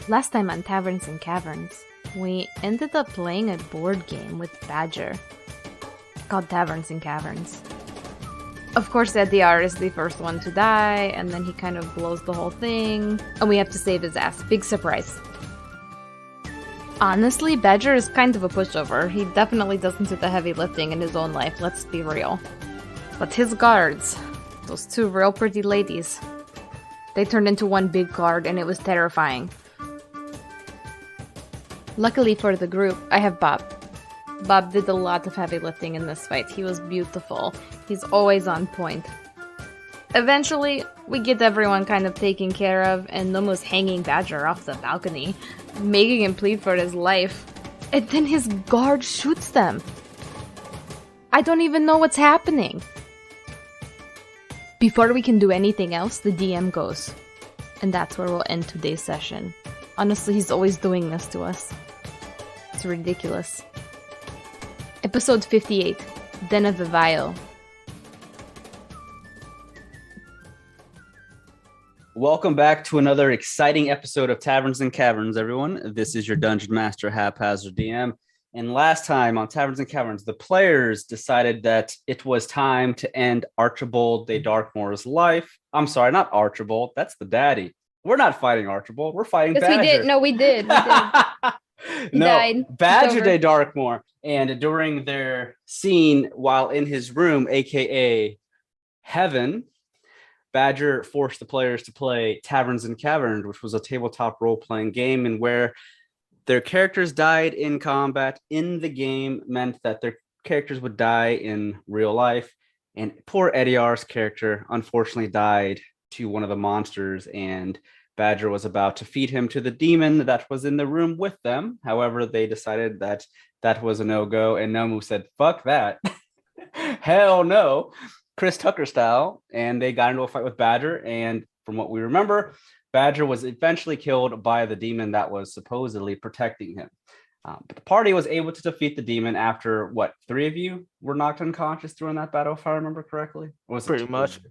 Last time on Taverns and Caverns, we ended up playing a board game with Badger called Taverns and Caverns. Of course, Edeyar is the first one to die, and then he kind of blows the whole thing, and we have to save his ass. Big surprise. Honestly, Badger is kind of a pushover. He definitely doesn't do the heavy lifting in his own life, let's be real. But his guards, those two real pretty ladies, they turned into one big guard, and it was terrifying. Luckily for the group, I have Bob. Bob did a lot of heavy lifting in this fight. He was beautiful. He's always on point. Eventually, we get everyone kind of taken care of, and Nomu's hanging Badger off the balcony, making him plead for his life. And then his guard shoots them. I don't even know what's happening. Before we can do anything else, the DM goes. And that's where we'll end today's session. Honestly, he's always doing this to us. It's ridiculous. Episode 58, Den of the Vile. Welcome back to another exciting episode of Taverns and Caverns, everyone. This is your Dungeon Master, Haphazard DM. And last time on Taverns and Caverns, the players decided that it was time to end Archibald de Darkmoor's life. I'm sorry, not Archibald. That's the daddy. We're not fighting Archibald. We're fighting Badger. Yes, we did. No, we did. He died. Badger de Darkmoor. And during their scene while in his room, aka Heaven, Badger forced the players to play Taverns and Caverns, which was a tabletop role-playing game, and where their characters died in combat in the game meant that their characters would die in real life. And poor Edeyar's character unfortunately died to one of the monsters, and Badger was about to feed him to the demon that was in the room with them. However, they decided that that was a no-go, and Nomu said, fuck that. Hell no. Chris Tucker style, and they got into a fight with Badger, and from what we remember, Badger was eventually killed by the demon that was supposedly protecting him. But the party was able to defeat the demon after, what, 3 of you were knocked unconscious during that battle, if I remember correctly? Or was it pretty much?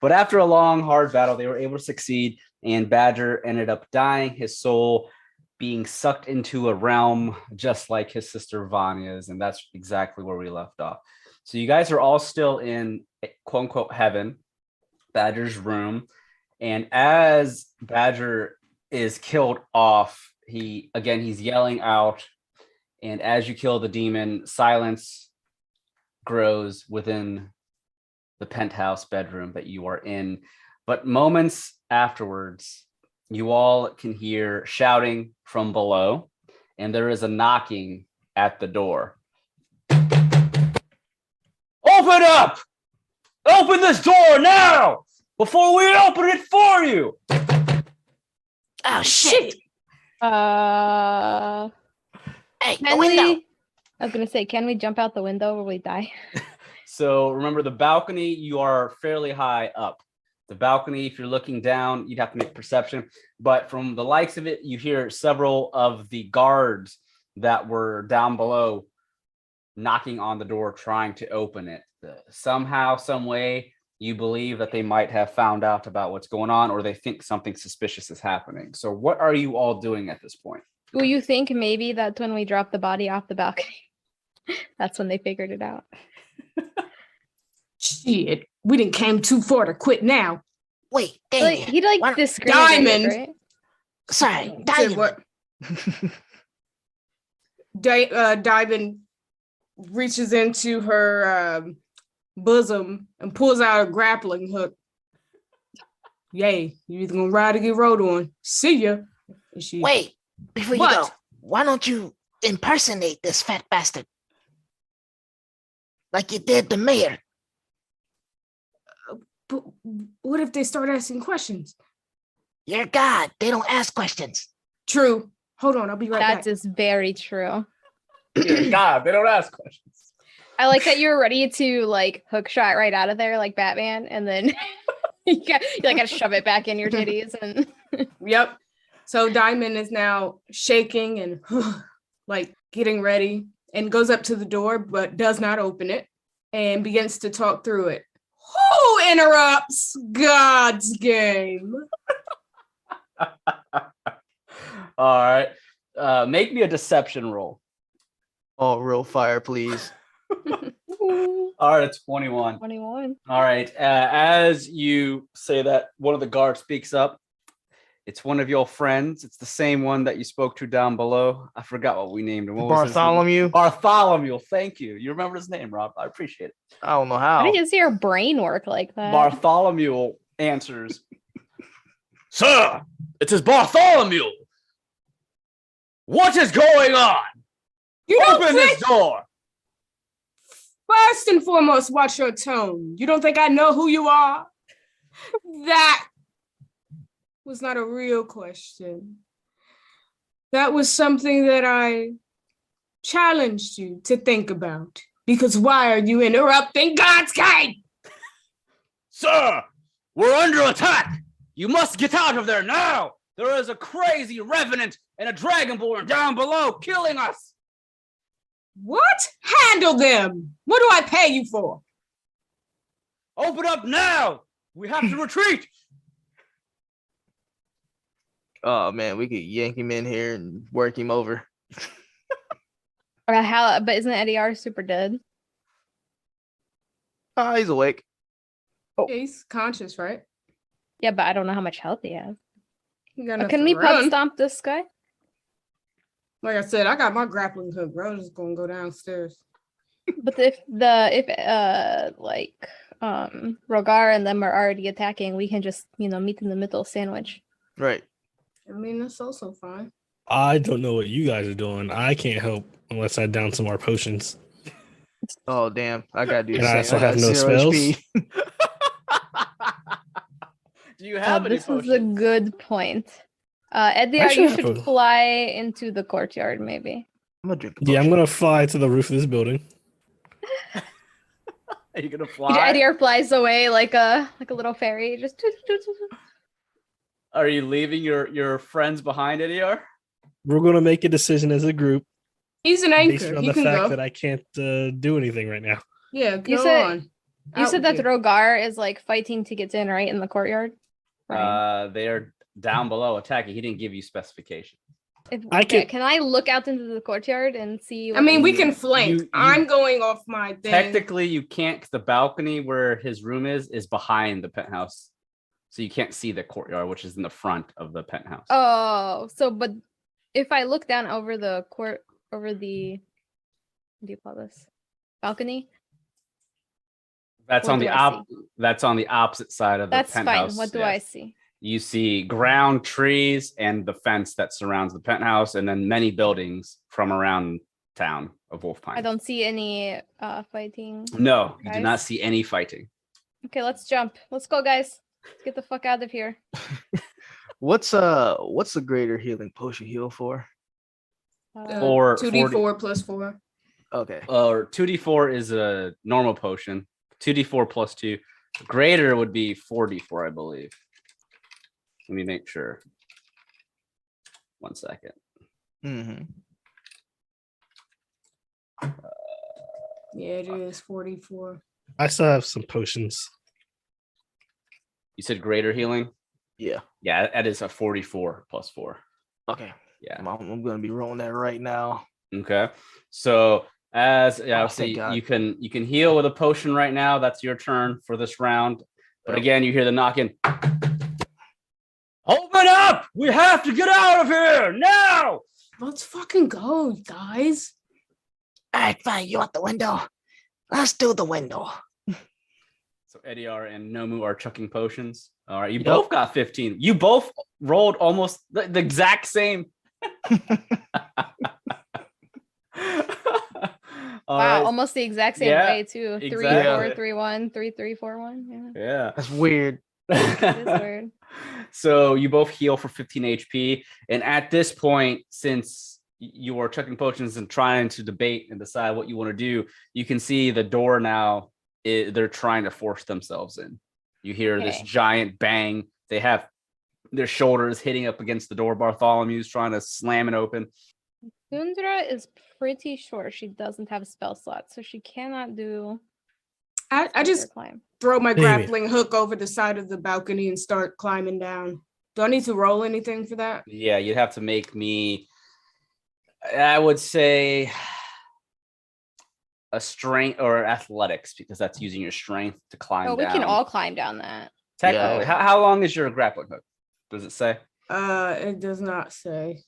But after a long, hard battle, they were able to succeed, and Badger ended up dying, his soul being sucked into a realm just like his sister Vanya's, and that's exactly where we left off. So you guys are all still in quote-unquote heaven, Badger's room, and as Badger is killed off, he's yelling out, and as you kill the demon, silence grows within the penthouse bedroom that you are in. But moments afterwards, you all can hear shouting from below, and there is a knocking at the door. Open up! Open this door now! Before we open it for you! Oh, shit! Hey, the window! I was going to say, can we jump out the window or we die? So remember, the balcony, you are fairly high up. The balcony, if you're looking down, you'd have to make perception. But from the likes of it, you hear several of the guards that were down below knocking on the door, trying to open it. Somehow, some way, you believe that they might have found out about what's going on, or they think something suspicious is happening. So what are you all doing at this point? Well, you think maybe that when we dropped the body off the balcony, that's when they figured it out. Shit, we didn't came too far to quit now. Wait, Like, Damien. he discriminated, Diamond. right? Sorry, Said Diamond. what? Diamond reaches into her bosom and pulls out a grappling hook. Yay, you either gonna ride or get rode on. See ya. And she, Wait, before you What? go, why don't you impersonate this fat bastard? Like you did the mayor. But what if they start asking questions? You're God. They don't ask questions. True. Hold on, I'll be right That back. is very true. God, they don't ask questions. I like that you're ready to like hook shot right out of there like Batman, and then you gotta shove it back in your titties and Yep. So Diamond is now shaking and like getting ready and goes up to the door, but does not open it and begins to talk through it. Who interrupts God's game? All right. Make me a deception roll. Oh, real fire, please. All right, it's 21. 21. All right. As you say that, one of the guards speaks up. It's one of your friends. It's the same one that you spoke to down below. I forgot what we named him. What was his name? Bartholomew. Bartholomew. Thank you. You remember his name, Rob. I appreciate it. I don't know How how. does your brain work like that? Bartholomew answers, Sir, it is Bartholomew. What is going on? You don't Open think, this door. first and foremost, watch your tone. You don't think I know who you are? That was not a real question. That was something that I challenged you to think about. Because why are you interrupting God's game? Sir, we're under attack. You must get out of there now. There is a crazy revenant and a dragonborn down below killing us. What? Handle them. What do I pay you for? Open up now. We have to retreat. Oh man, we could yank him in here and work him over. But isn't Edeyar super dead? Ah, he's awake. Yeah, he's conscious, right? Yeah, but I don't know how much health he has. He got Can enough we to pub run. stomp this guy? Like I said, I got my grappling hook, bro. I'm just gonna go downstairs. But if Rogar and them are already attacking, we can just meet in the middle sandwich. Right. I mean, that's also fine. I don't know what you guys are doing. I can't help unless I down some more potions. Oh damn, I gotta do the And I same. also have got no 0 spells? HP. Do you have any This is a potions? good point. Edeyar, should you have should a- fly into the courtyard, maybe. I'm gonna drink. A Yeah, I'm potion. gonna fly to the roof of this building. Are you gonna fly? Edeyar flies away like a little fairy. Just toot, toot, toot, toot. Are you leaving your friends behind, Edeyar? We're gonna make a decision as a group He's an based anchor. on He the can fact go. that I can't do anything right now. Yeah, You go said- on. You Out said with that you. Rogar is like fighting to get in, right, in the courtyard. Right. They are down below attacking. He didn't give you specification. I Okay, can- can I look out into the courtyard and see? I what mean, we they- can flank. you- I'm going off my thing. Technically, you can't, 'cause the balcony where his room is behind the penthouse. So you can't see the courtyard, which is in the front of the penthouse. Oh, but if I look down over the what do you call this? Balcony? That's what on do the I that's on the opposite side of the That's penthouse. fine. What do yes. I see? You see ground, trees, and the fence that surrounds the penthouse, and then many buildings from around town of Wolf Pine. I don't see any fighting. No, you do not guys. see any fighting. Okay, let's jump. Let's go, guys. Let's get the fuck out of here. What's the greater healing potion heal for? For 2d4 plus 4. Okay. Or 2d4 is a normal potion. 2d4 plus 2. Greater would be 4d4, I believe. Let me make sure. 1 second. Mm-hmm. Yeah, it is 44. I still have some potions. You said greater healing? Yeah. Yeah, that is a 44 plus 4. Okay. Yeah. I'm gonna be rolling that right now. Okay. So as thank obviously God. you can heal with a potion right now. That's your turn for this round. But Yep. again, you hear the knocking. Open up! We have to get out of here now! Let's fucking go, guys. All right, fine. You want the window? Let's do the window. So Edeyar and Nomu are chucking potions. All right, you Yep. both got 15. You both rolled almost the exact same. All Wow, right. almost the exact same Yeah, way too. 3, exactly. 4, 3, 1, 3, 3, 4, 1. Yeah, Yeah. That's weird. it is weird. So you both heal for 15 HP. And at this point, since you are chucking potions and trying to debate and decide what you want to do, you can see the door now. They're trying to force themselves in. You hear this Okay. giant bang. They have their shoulders hitting up against the door. Bartholomew's trying to slam it open. Isundra is pretty sure she doesn't have a spell slot, so she cannot do. I just climb. throw my Damien. grappling hook over the side of the balcony and start climbing down. Do I need to roll anything for that? Yeah, you'd have to make me, I would say, a strength or athletics, because that's using your strength to climb Oh, we down. can all climb down that. Technically. Yeah. How long is your grappling hook? Does it say? It does not say.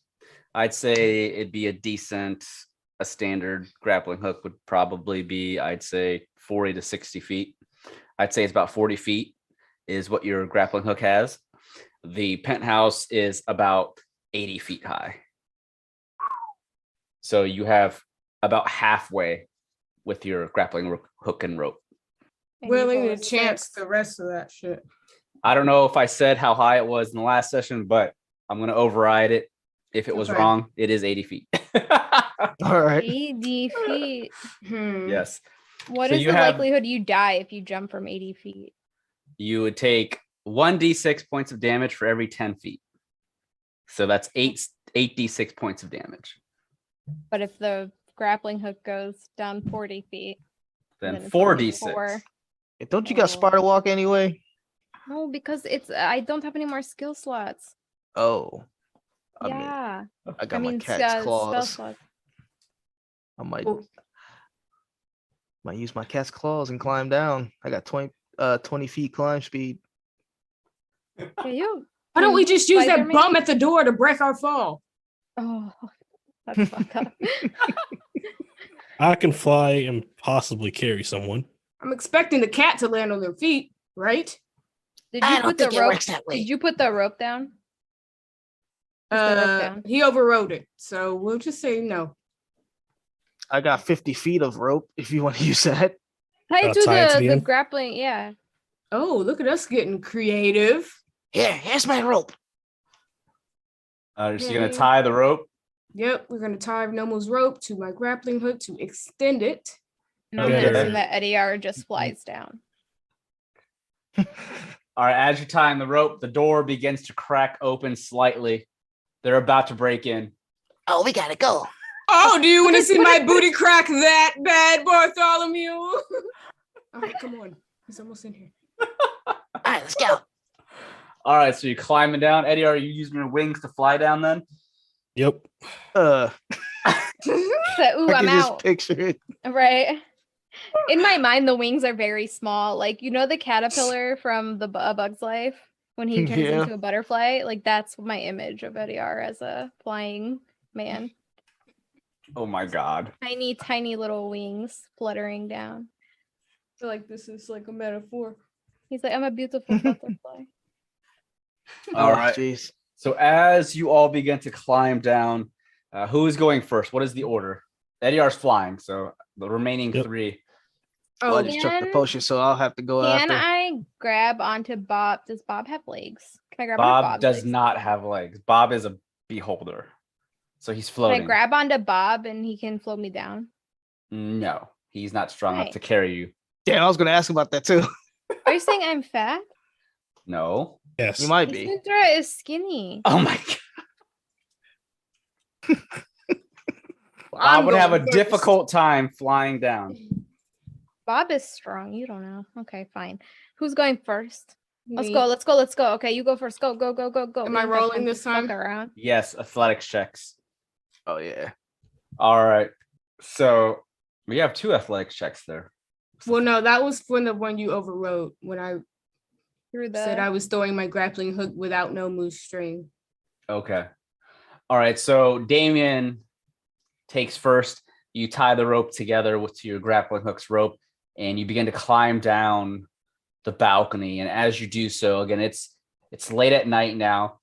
I'd say it'd be a standard grappling hook would probably be, I'd say 40 to 60 feet. I'd say it's about 40 feet is what your grappling hook has. The penthouse is about 80 feet high. So you have about halfway with your grappling hook and rope. And you Willing roll to a chance 6. the rest of that shit. I don't know if I said how high it was in the last session, but I'm going to override it. If it was Okay. wrong, it is 80 feet. All right. 80 feet. Yes. What So is you the have- likelihood you die if you jump from 80 feet? You would take 1d6 points of damage for every 10 feet. So that's 8d6 points of damage. But if the grappling hook goes down 40 feet, Then it's only 4d6. 4. Don't you got spider walk anyway? No, because I don't have any more skill slots. Oh. Yeah. I got my cat's spell claws. slots. I might Oh. use my cat's claws and climb down. I got 20 feet climb speed. Yeah, you. Why don't we just use that Spider-Man? bum at the door to break our fall? Oh, that's fucked up. I can fly and possibly carry someone. I'm expecting the cat to land on their feet, right? Did I you don't put the think it rope? works that way. Did you put the rope down? Put the rope down. He overrode it, so we'll just say no. I got 50 feet of rope if you want to use that. Tie it to tie it to the the end? grappling. Yeah. Oh, look at us getting creative. Here's my rope. You're just going Okay. to tie the rope. Yep, we're gonna tie Nomu's rope to my grappling hook to extend it. And I'm Okay. gonna assume that Edeyar just flies down. All right, as you're tying the rope, the door begins to crack open slightly. They're about to break in. Oh, we gotta go. Oh, do you want to see my booty crack that bad, Bartholomew? All right, come on. He's almost in here. All right, let's go. All right, so you're climbing down. Eddie, are you using your wings to fly down then? Yep. So, ooh, I I'm can just out. picture it. Right. In my mind, the wings are very small. Like, you know, the caterpillar from the A Bug's Life when he turns Yeah. into a butterfly. Like, that's my image of Edeyar as a flying man. Oh my God. Tiny, tiny little wings fluttering down. I feel like this is like a metaphor. He's like, I'm a beautiful butterfly. All right. Jeez. So as you all begin to climb down, who is going first? What is the order? Eddie's flying, so the remaining Yep. three. Well, I Oh, just took the Can- potion, so I'll have to go Can after. I grab onto Bob? Does Bob have legs? Can I grab onto Bob Bob's does legs? not have legs. Bob is a beholder, so he's Can floating. I grab onto Bob and he can float me down? No, he's not strong enough Right. to carry you. Damn, I was gonna ask about that too. Are you saying I'm fat? No. Yes. You might be. Isundra is skinny. Oh my God. I I'm would have a going first. difficult time flying down. Bob is strong. You don't know. Okay, fine. Who's going first? Let's Me. go. Let's go. Let's go. Okay, you go first. Go, go, go, go, go. Am We I don't have rolling to this time? fuck around. Yes, athletics checks. Oh yeah. All right. So we have 2 athletics checks there. Well, no, that was for the one you overrode when I Through the said I was throwing my grappling hook without no moose string. Okay. All right. So Damien takes first. You tie the rope together with your grappling hook's rope, and you begin to climb down the balcony. And as you do so, again, it's late at night now.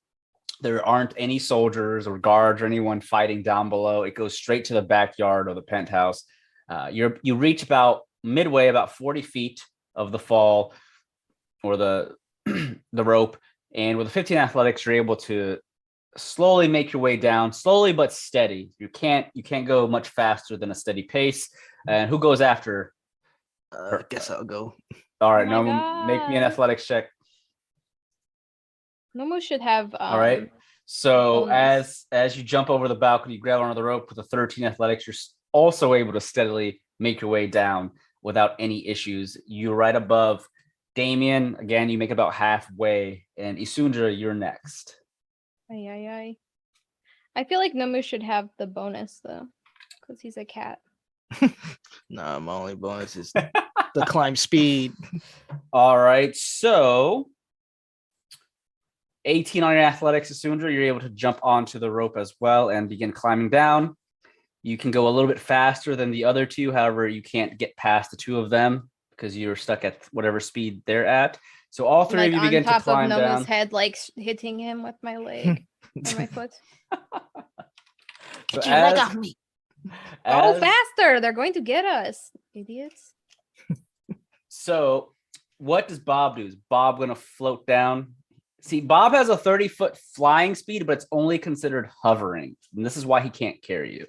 There aren't any soldiers or guards or anyone fighting down below. It goes straight to the backyard of the penthouse. You reach about midway, about 40 feet of the fall or the the rope, and with a 15 athletics, you're able to slowly make your way down, slowly but steady. You can't go much faster than a steady pace. And who goes after? I guess I'll go. All right, Oh my no, make me an God. athletics check. Nomu should have. All right. So bonus. as you jump over the balcony, you grab onto the rope with a 13 athletics. You're also able to steadily make your way down without any issues. You're right above Damien, again, you make about halfway, and Isundra, you're next. Ay. I feel like Nomu should have the bonus though, because he's a cat. Nah, my only bonus is the climb speed. All right, so 18 on your athletics, Isundra, you're able to jump onto the rope as well and begin climbing down. You can go a little bit faster than the other two. However, you can't get past the two of them because you're stuck at whatever speed they're at. So all three of you begin to climb on top of Nomu's down. head, like hitting him with my leg or my foot. Get your leg off me. Go faster! They're going to get us, idiots. So what does Bob do? Is Bob going to float down? See, Bob has a 30-foot flying speed, but it's only considered hovering. And this is why he can't carry you.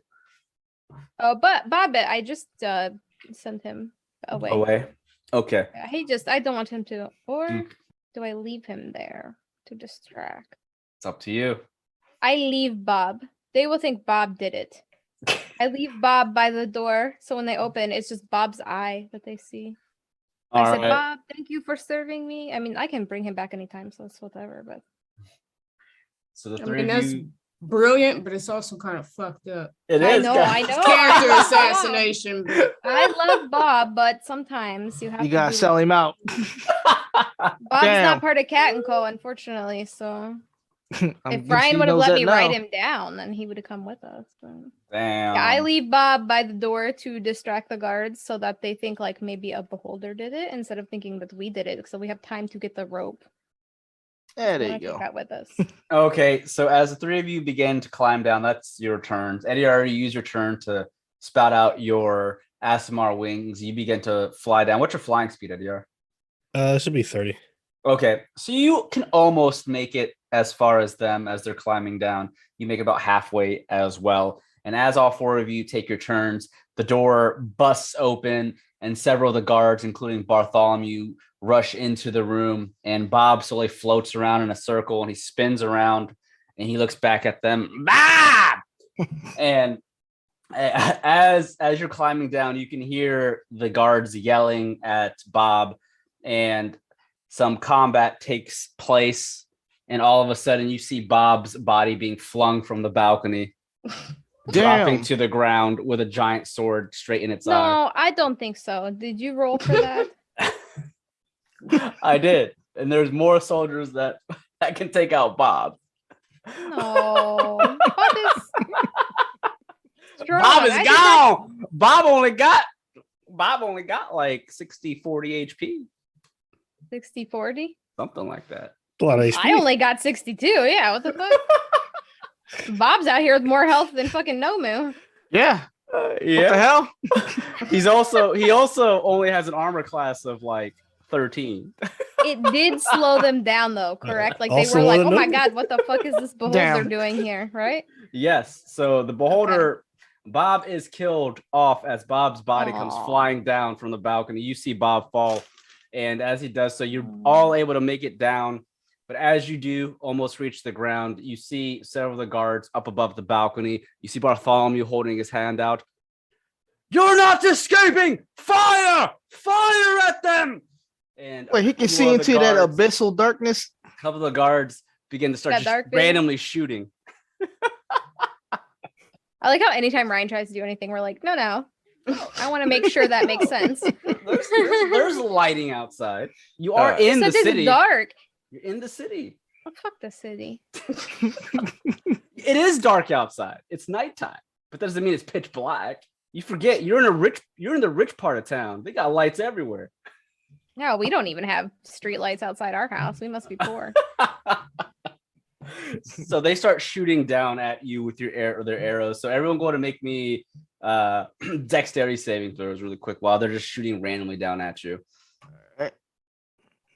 Oh, but Bob, I just sent him away. Okay. I don't want him to. Or do I leave him there to distract? It's up to you. I leave Bob. They will think Bob did it. I leave Bob by the door, so when they open, it's just Bob's eye that they see. I said, Bob, thank you for serving me. I mean, I can bring him back anytime, so it's whatever. But so the three of that's you, brilliant, but it's also kind of fucked up. it I is know. Character assassination. I love Bob, but sometimes you have You to gotta do sell him out. Bob's Damn. not part of Cat and Co, unfortunately. So I'm if guessing Ryan he would have knows let that me now. write him down, then he would have come with us. But... Damn. Yeah, I leave Bob by the door to distract the guards so that they think like maybe a beholder did it instead of thinking that we did it. So we have time to get the rope. Yeah, there We're you gonna take go. that with us. Okay, so as the three of you begin to climb down, that's your turns. Eddie already used your turn to spout out your Asimar wings. You begin to fly down. What's your flying speed, Edeyar? It should be 30. Okay, so you can almost make it as far as them as they're climbing down. You make about halfway as well. And as all four of you take your turns, the door busts open and several of the guards, including Bartholomew, rush into the room. And Bob slowly floats around in a circle and he spins around and he looks back at them. Bob! And as you're climbing down, you can hear the guards yelling at Bob and some combat takes place. And all of a sudden you see Bob's body being flung from the balcony. Dropping Damn. to the ground with a giant sword straight in its eye. No, I don't think so. Did you roll for that? I did. And there's more soldiers that can take out Bob. No. Bob is strong. Bob is I think gone. Bob only got like 60-40 HP. 60-40. Something like that. A lot of HP. I only got 62. Yeah, what the fuck? Bob's out here with more health than fucking Nomu. Yeah. What the hell? he also only has an armor class of like 13. It did slow them down though, correct? Like they Also were like, wanna oh my know? god, what the fuck is this beholder Damn. doing here, right? Yes. So the beholder, Bob is killed off as Bob's body comes Aw. flying down from the balcony. You see Bob fall. And as he does so, you're all able to make it down. But as you do almost reach the ground, you see several of the guards up above the balcony. You see Bartholomew holding his hand out. You're not escaping! Fire! Fire at them! And Wait, he can see into that abyssal darkness. A couple of the guards begin to start That just dark vision? randomly shooting. I like how anytime Ryan tries to do anything, we're like, no. I want to make sure that makes sense. There's lighting outside. You are in the Said city. it's dark. You're in the city. Oh, fuck the city. It is dark outside. It's nighttime, but that doesn't mean it's pitch black. You forget you're in the rich part of town. They got lights everywhere. No, we don't even have street lights outside our house. We must be poor. So they start shooting down at you with their arrows. So everyone go to make me dexterity saving throws really quick while they're just shooting randomly down at you.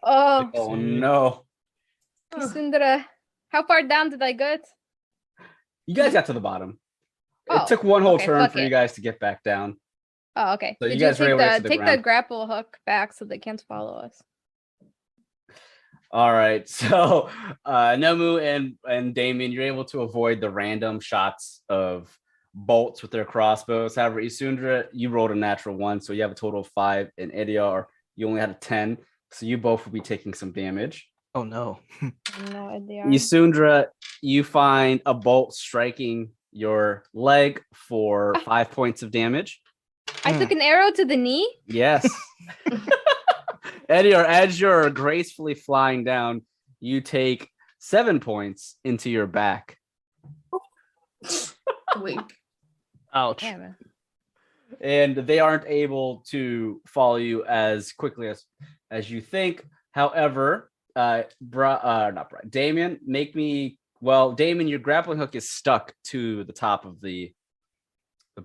Oh, Oh no. Isundra. How far down did I get? You guys got to the bottom. Oh, It took one whole okay, turn fuck for it. you guys to get back down. Oh, okay. So you Did guys were able to get to the take the ground. grapple hook back so they can't follow us? All right. So Nomu and Damien, you're able to avoid the random shots of bolts with their crossbows. However, Isundra, you rolled a natural 1, so you have a total of 5. And Edeyar, you only had a 10. So you both will be taking some damage. Oh no. No idea. Isundra, you find a bolt striking your leg for 5 points of damage. I took an arrow to the knee. Yes. Edeyar, as you're gracefully flying down, you take 7 points into your back. Wait. Ouch. Damn it. And they aren't able to follow you as quickly as you think. However, Damien, Damien, your grappling hook is stuck to the top of the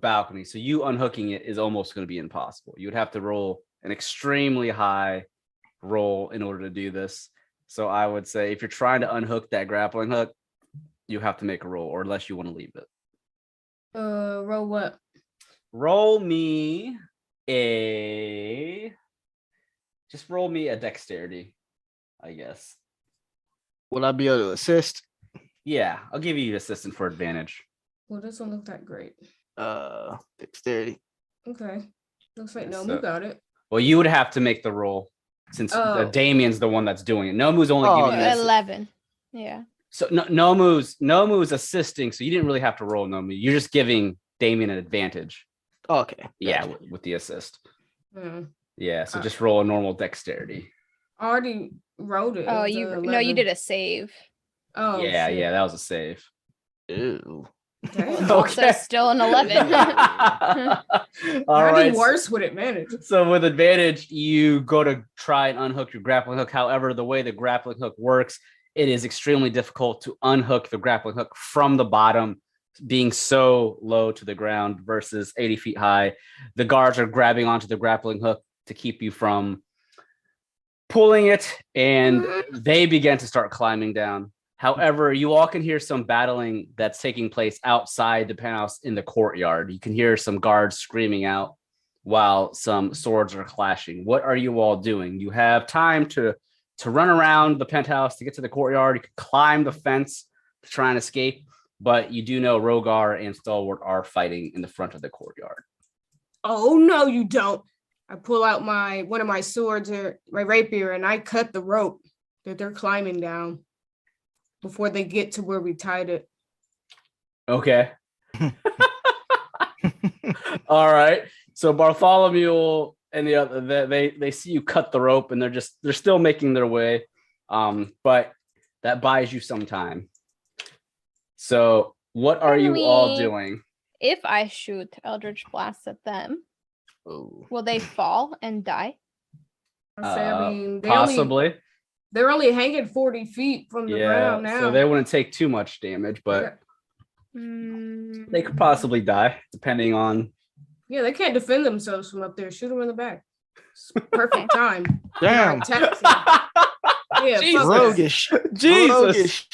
balcony, so you unhooking it is almost going to be impossible. You would have to roll an extremely high roll in order to do this. So I would say if you're trying to unhook that grappling hook, you have to make a roll, or unless you want to leave it. Roll what? Roll me a dexterity, I guess. Will I be able to assist? Yeah, I'll give you assistant for advantage. Well, this don't look that great. Dexterity. Okay. Looks like So- Nomu got it. Well, you would have to make the roll since Damien's the one that's doing it. Nomu's only giving you this. 11. Yeah. So Nomu's assisting, so you didn't really have to roll Nomu. You're just giving Damien an advantage. Okay. Yeah, Gotcha. with the assist. Hmm. Yeah, so just roll a normal dexterity. I already wrote it. Oh, It was you a no, you 11. did a save. Oh, yeah, shit. that was a save. Ew. Damn. Also still an 11. All I'd right. do worse with advantage. So with advantage, you go to try and unhook your grappling hook. However, the way the grappling hook works, it is extremely difficult to unhook the grappling hook from the bottom, being so low to the ground versus 80 feet high. The guards are grabbing onto the grappling hook to keep you from pulling it, and they begin to start climbing down. However, you all can hear some battling that's taking place outside the penthouse in the courtyard. You can hear some guards screaming out while some swords are clashing. What are you all doing? You have time to run around the penthouse to get to the courtyard. You can climb the fence to try and escape, but you do know Rogar and Stalwart are fighting in the front of the courtyard. Oh no, you don't. I pull out one of my swords or my rapier and I cut the rope that they're climbing down before they get to where we tied it. Okay. All right. So Bartholomew and the other, they see you cut the rope and they're still making their way. But that buys you some time. So what are you all doing? If I shoot Eldritch Blast at them, Oh. will they fall and die? I mean, Possibly. they're only hanging 40 feet from the ground now. So they wouldn't take too much damage, but they could possibly die, depending on. Yeah, they can't defend themselves from up there. Shoot them in the back. It's perfect time. Damn. Attack them. Yeah, Jesus. fuck that. Roguish. Jesus. Roguish.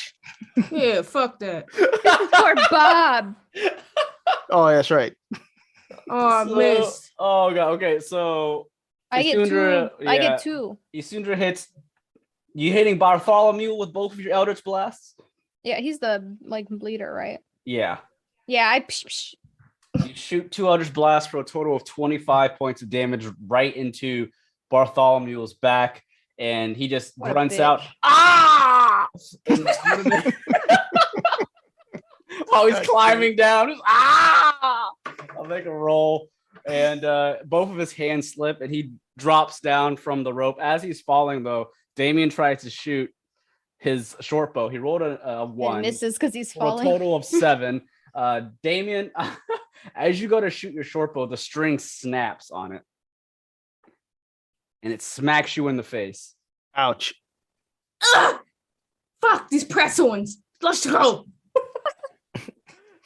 Yeah, fuck that. Poor Bob. Oh, that's right. Oh, I missed. Oh god. Okay, so I get two. Isundra, I yeah. get two. Isundra hits. You hitting Bartholomew with both of your Eldritch Blasts? Yeah, he's the bleeder, right? Yeah. Yeah, You shoot 2 Eldritch Blasts for a total of 25 points of damage right into Bartholomew's back, and he just What a grunts bitch. out, "Ah!" While he's climbing down. Just, "Ah!" I'll make a roll, and both of his hands slip, and he drops down from the rope. As he's falling, though, Damien tries to shoot his short bow. He rolled a 1. and misses because he's For a falling. total of 7. Damien, as you go to shoot your short bow, the string snaps on it. And it smacks you in the face. Ouch. Ugh! Fuck these press-ons. Let's go.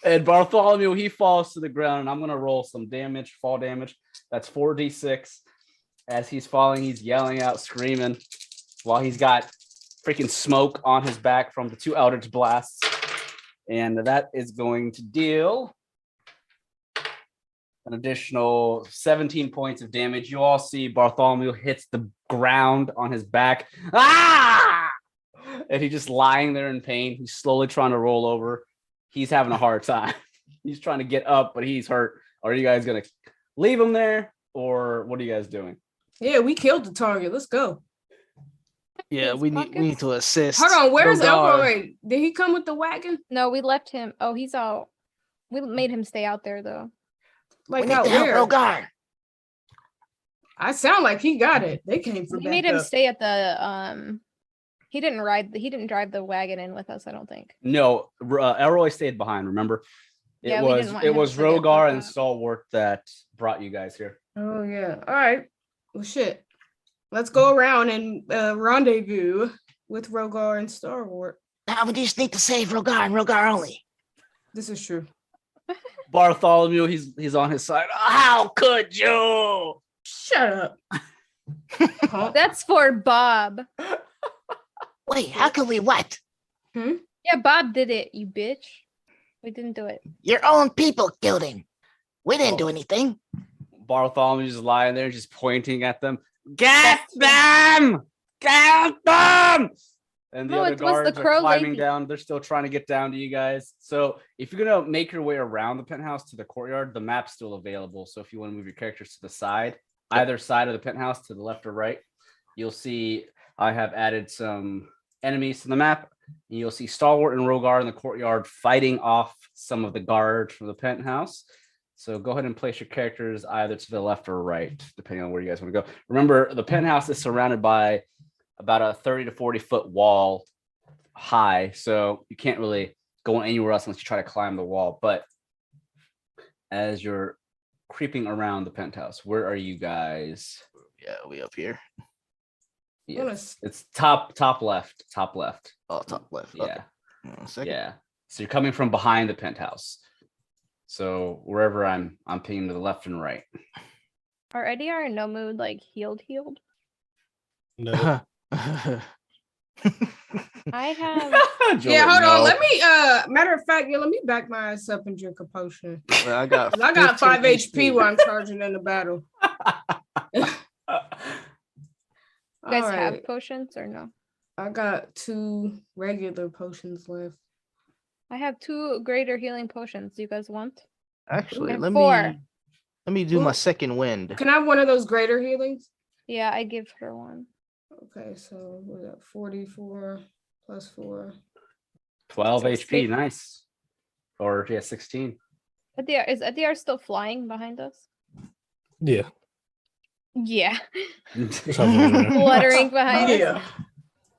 And Bartholomew, he falls to the ground, and I'm going to roll some damage, fall damage. That's 4d6. As he's falling, he's yelling out, screaming, while he's got freaking smoke on his back from the 2 Eldritch Blasts. And that is going to deal an additional 17 points of damage. You all see Bartholomew hits the ground on his back. Ah! And he's just lying there in pain. He's slowly trying to roll over. He's having a hard time. He's trying to get up, but he's hurt. Are you guys going to leave him there, or what are you guys doing? Yeah, we killed the target. Let's go. Yeah, His we need pockets? to assist. Hold on, where's Rogar. Elroy? Did he come with the wagon? No, we left him. Oh, he's out. We made him stay out there though. We Like need out to help where? Rogar. I sound like he got it. They came for We made him backup. stay at the He didn't drive the wagon in with us. I don't think. No, Elroy stayed behind. Remember, Yeah, we didn't want him to get Rogar fucked and up. Stalwart that brought you guys here. Oh yeah. All right. Well, shit. Let's go around and rendezvous with Rogar and Starward. Now we just need to save Rogar and Rogar only. This is true. Bartholomew, he's on his side. How could you? Shut up. Huh? That's for Bob. Wait, how can we what? Yeah, Bob did it. You bitch. We didn't do it. Your own people killed him. We didn't do anything. Bartholomew's just lying there, just pointing at them. Get them! Get them! And the No, other it was the guards are crow climbing lady. down. They're still trying to get down to you guys. So if you're gonna make your way around the penthouse to the courtyard, the map's still available. So if you want to move your characters to the side, either side of the penthouse, to the left or right, you'll see I have added some enemies to the map. And you'll see Stalwart and Rogar in the courtyard fighting off some of the guards from the penthouse. So go ahead and place your characters either to the left or right, depending on where you guys want to go. Remember, the penthouse is surrounded by about a 30 to 40 foot wall high. So you can't really go anywhere else unless you try to climb the wall. But as you're creeping around the penthouse, where are you guys? Yeah, we up here. Yeah, Yes. it's top left. Oh, top left. Yeah. Okay. One second. Yeah. So you're coming from behind the penthouse. So wherever I'm pinging to the left and right. Are Edeyar and Nomu like healed? No. I have. Yeah, hold No. on. Let me matter of fact, yeah, let me back my ass up and drink a potion. Well, I got 'Cause I got 5 15 HP while I'm charging in the battle. You guys All have right. potions or no? I got 2 regular potions left. I have 2 greater healing potions. You guys want? Actually, And let 4. me do my Ooh. second wind. Can I have one of those greater healings? Yeah, I give her one. Okay, so what is that? 44 plus 4. 12 So HP, six. nice. Or yeah, 16. Is Edeyar still flying behind us? Yeah. Yeah, Just hovering around. fluttering behind us. Yeah.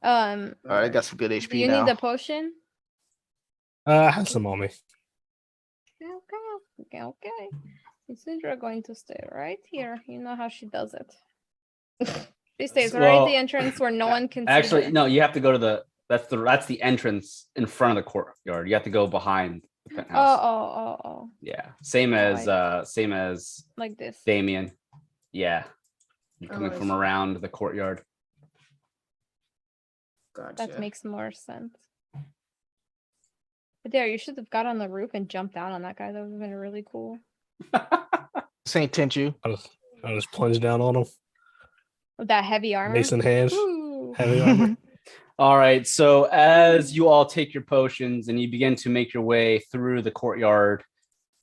All right, I got some good Do HP you now. need the potion? I have some on me. Okay. Isundra going to stay right here. You know how she does it. She stays right at the entrance where no one can see Actually, her. no, you have to go to that's the entrance in front of the courtyard. You have to go behind the penthouse. Oh. Yeah. Same as Like this. Damien. Yeah. You're Oh, coming I from see. around the courtyard. Gotcha. That makes more sense. But there, you should have got on the roof and jumped down on that guy. That would have been really cool. Saint Tenchu. I just plunged down on him. With that heavy armor. Mason hands. Ooh. Heavy armor. All right. So as you all take your potions and you begin to make your way through the courtyard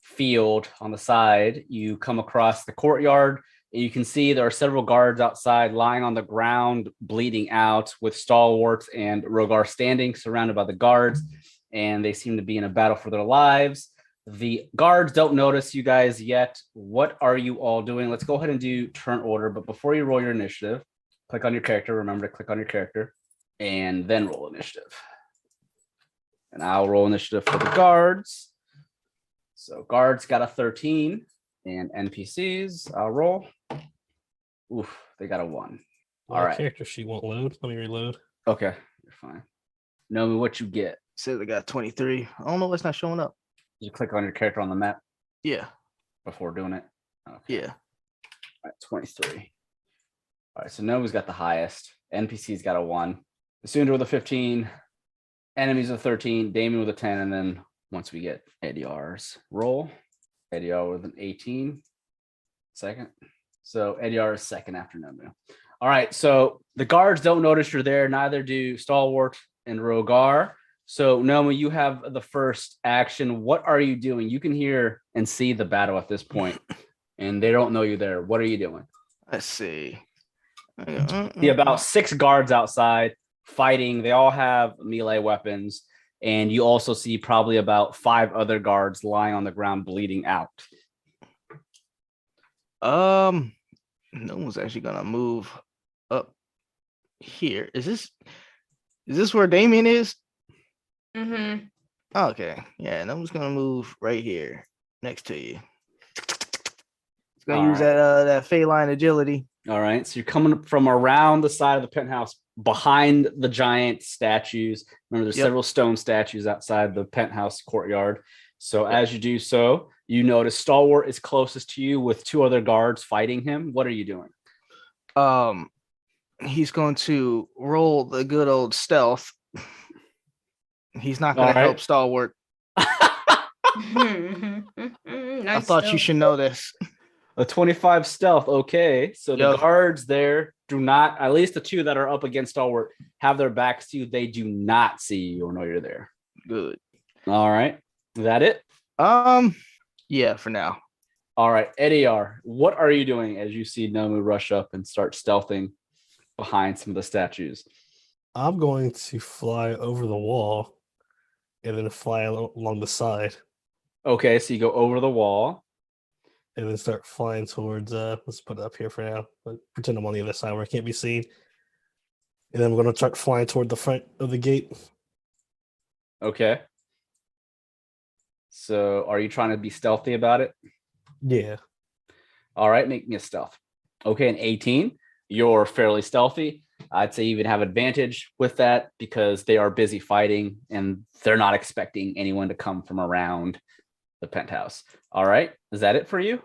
field on the side, you come across the courtyard. And you can see there are several guards outside lying on the ground, bleeding out, with Stalwart and Rogar standing, surrounded by the guards. And they seem to be in a battle for their lives. The guards don't notice you guys yet. What are you all doing? Let's go ahead and do turn order. But before you roll your initiative, click on your character. Remember to click on your character and then roll initiative. And I'll roll initiative for the guards. So guards got a 13 and NPCs, I'll roll. Oof, they got a 1. All My right. character sheet won't load. Let me reload. Okay, you're fine. Nomu, what you get? Says I got 23. I don't know what's not showing up. Did you click on your character on the map Yeah. before doing it? Okay. Yeah. All right, 23. All right, so Nomu's got the highest. NPC's got a 1. Isundra with a 15. Enemies with 13. Damien with a 10. And then once we get Edeyar's roll, Edeyar with an 18. Second. So Edeyar is second after Nomu. All right, so the guards don't notice you're there. Neither do Stalwart and Rogar. So Nomu, you have the first action. What are you doing? You can hear and see the battle at this point, and they don't know you're there. What are you doing? Let's see. See about 6 guards outside fighting. They all have melee weapons. And you also see probably about 5 other guards lying on the ground bleeding out. No one's actually gonna move up here. Is this where Damien is? Mm-hmm. Okay. Yeah, no one's gonna move right here next to you. It's gonna All use right. that feline agility. All right. So you're coming from around the side of the penthouse behind the giant statues. Remember, there's several stone statues outside the penthouse courtyard. So as you do so, you notice Stalwart is closest to you with 2 other guards fighting him. What are you doing? He's going to roll the good old stealth. He's not going All to right. help Stalwart. Nice I thought you stealth. should know this. A 25 stealth. Okay. So the Yep. guards there do not, at least the 2 that are up against Stalwart, have their backs to you. They do not see you or know you're there. Good. All right. Is that it? Yeah, for now. All right. Edeyar, what are you doing as you see Nomu rush up and start stealthing behind some of the statues? I'm going to fly over the wall and then fly along the side Okay. So you go over the wall. and then start flying towards, let's put it up here for now, but pretend I'm on the other side where I can't be seen. And then I'm going to start flying toward the front of the gate. Okay. So are you trying to be stealthy about it? Yeah. All right, make me a stealth. Okay, an 18. You're fairly stealthy. I'd say you even have advantage with that because they are busy fighting and they're not expecting anyone to come from around the penthouse. All right, is that it for you?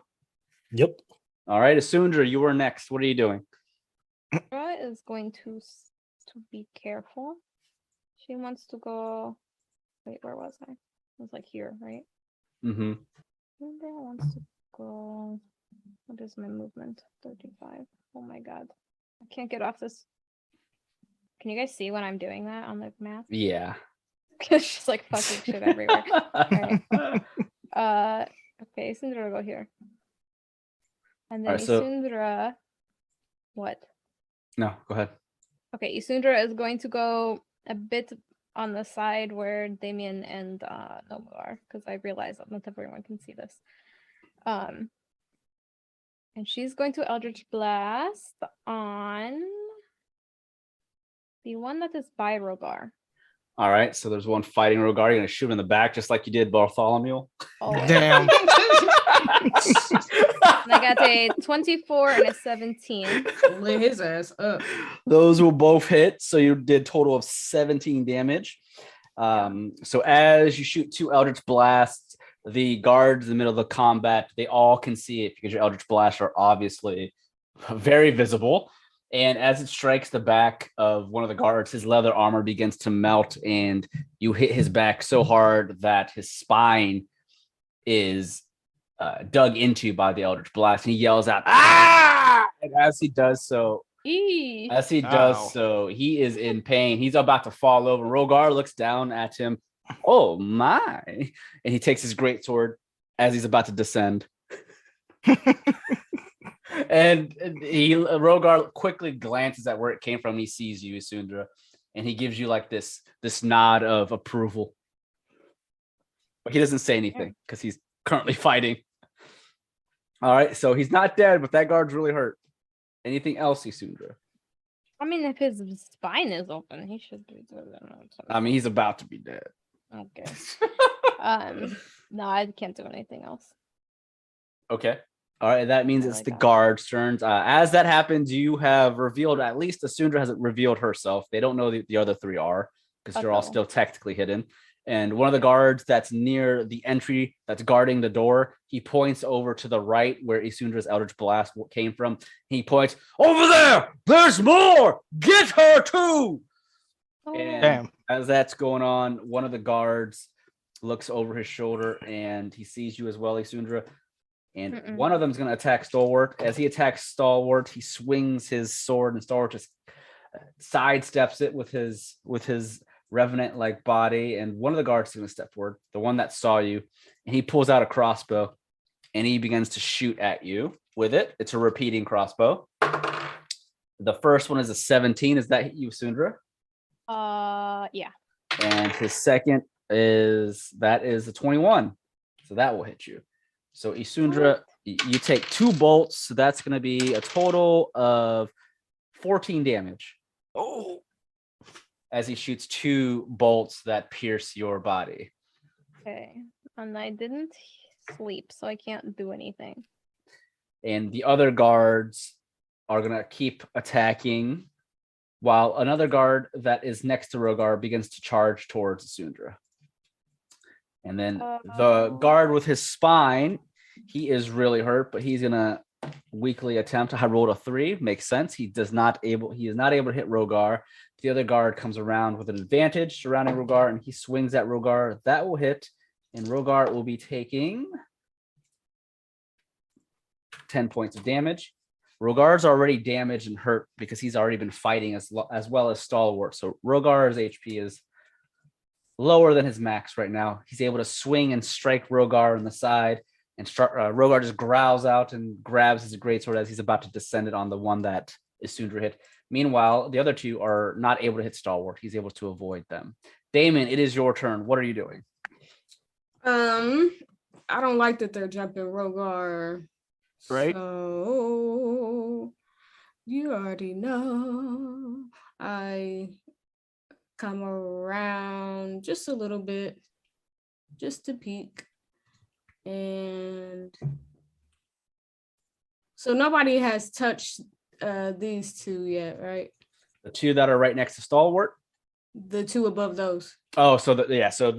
Yep. All right, Isundra, you are next. What are you doing? Sarah is going to be careful. She wants to go. Wait, where was I? I was like here, right? Mm-hmm. Sarah wants to go. What is my movement? 35. Oh my god. I can't get off this. Can you guys see when I'm doing that on the map? Yeah. It's just like fucking shit everywhere. Okay, Isundra will go here. And then Alright, so- Isundra. What? No, go ahead. Okay, Isundra is going to go a bit on the side where Damien and Nomu are, because I realize that not everyone can see this. And she's going to Eldritch Blast on the one that is by Rogar. All right, so there's one fighting Rogar. You're going to shoot him in the back just like you did Bartholomew. Oh, Damn. and I got a 24 and a 17. Lit his ass up. Those will both hit. So you did total of 17 damage. So as you shoot 2 Eldritch Blasts, the guards in the middle of the combat, they all can see it because your Eldritch Blasts are obviously very visible. And as it strikes the back of one of the guards, his leather armor begins to melt and you hit his back so hard that his spine is dug into by the Eldritch Blast. And he yells out, "Ah!" And as he does so, he is in pain. He's about to fall over. Rogar looks down at him. Oh my. And he takes his greatsword as he's about to descend. And Rogar quickly glances at where it came from. And he sees you, Isundra, and he gives you like this nod of approval. But he doesn't say anything because he's currently fighting. All right, so he's not dead, but that guard's really hurt. Anything else, Isundra? I mean, if his spine is open, he should be dead. I mean, he's about to be dead. Okay. No, I can't do anything else. Okay. All right, that means I it's like the that. guard's turns. As that happens, you have revealed, at least Isundra hasn't revealed herself. They don't know the other 3 are because they're all Uh-oh. still technically hidden. And one of the guards that's near the entry that's guarding the door, he points over to the right where Isundra's Eldritch Blast came from. He points, "Over there! There's more! Get her too!" Oh, And Damn. as that's going on, one of the guards looks over his shoulder and he sees you as well, Isundra. And Mm-mm. one of them's going to attack Stalwart. As he attacks Stalwart, he swings his sword, and Stalwart just sidesteps it with his revenant-like body. And one of the guards is going to step forward, the one that saw you, and he pulls out a crossbow, and he begins to shoot at you with it. It's a repeating crossbow. The first one is a 17. Is that you, Isundra? Yeah. And his second is a 21. So that will hit you. So Isundra, you take 2 bolts. So that's going to be a total of 14 damage. Oh, As he shoots 2 bolts that pierce your body. Okay. And I didn't sleep, so I can't do anything. And the other guards are going to keep attacking while another guard that is next to Rogar begins to charge towards Isundra. And then the guard with his spine, he is really hurt, but he's going to weakly attempt. I rolled a 3. Makes sense. He is not able to hit Rogar. The other guard comes around with an advantage surrounding Rogar, and he swings at Rogar. That will hit, and Rogar will be taking 10 points of damage. Rogar's already damaged and hurt because he's already been fighting as well as Stalwart. So Rogar's HP is lower than his max right now. He's able to swing and strike Rogar in the side, and Rogar just growls out and grabs his greatsword as he's about to descend it on the one that Isundra hit. Meanwhile, the other 2 are not able to hit Stalwart. He's able to avoid them. Damien, it is your turn. What are you doing? I don't like that they're jumping Rogar. right. So you already know. I come around just a little bit, just to peek. And so nobody has touched these 2 yet, right? The 2 that are right next to Stalwart? The 2 above those. Oh, so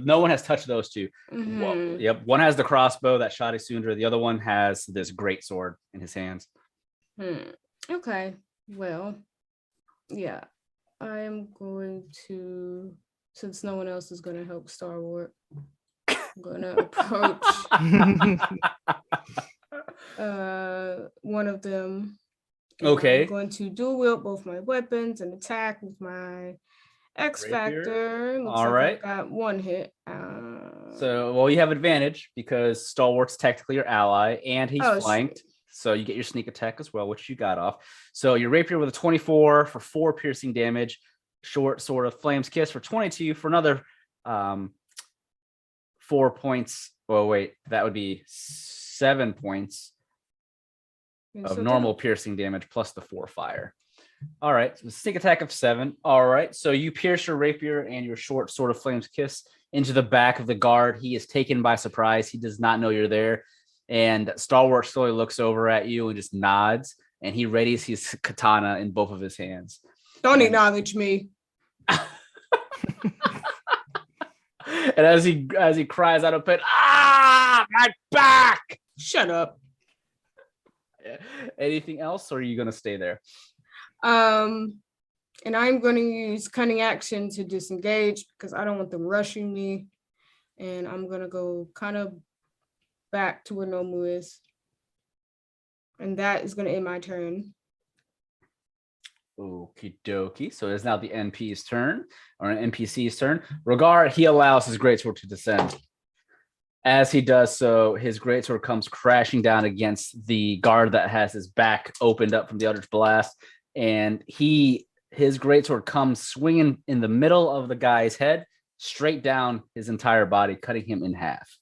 no one has touched those 2. Mhm. Well, yep. One has the crossbow that shot Isundra. The other one has this great sword in his hands. Okay. Well, yeah. I am going to, since no one else is going to help Stalwart, I'm going to approach one of them. Okay. I'm going to dual wield both my weapons and attack with my X Factor. Looks All like right. I've got 1 hit. So, you have advantage because Stalwart's technically your ally, and he's flanked. So you get your sneak attack as well, which you got off. So your rapier with a 24 for 4 piercing damage. Short sword of Flame's Kiss for 22 for another 4 points. Oh, wait, that would be 7 points of normal piercing damage plus the 4 fire. All right, so sneak attack of 7. All right, so you pierce your rapier and your short sword of Flame's Kiss into the back of the guard. He is taken by surprise. He does not know you're there. And Stalwart slowly looks over at you and just nods, and he readies his katana in both of his hands. Don't acknowledge me. And as he cries out of pain, my back! Shut up. Anything else, or are you gonna stay there? And I'm going to use cunning action to disengage because I don't want them rushing me. And I'm going to go kind of back to where Nomu is. And that is going to end my turn. Okie dokie. So it is now the NPC's turn, or an NPC's turn. Rogar, he allows his greatsword to descend. As he does so, his greatsword comes crashing down against the guard that has his back opened up from the Eldritch Blast. And his greatsword comes swinging in the middle of the guy's head, straight down his entire body, cutting him in half.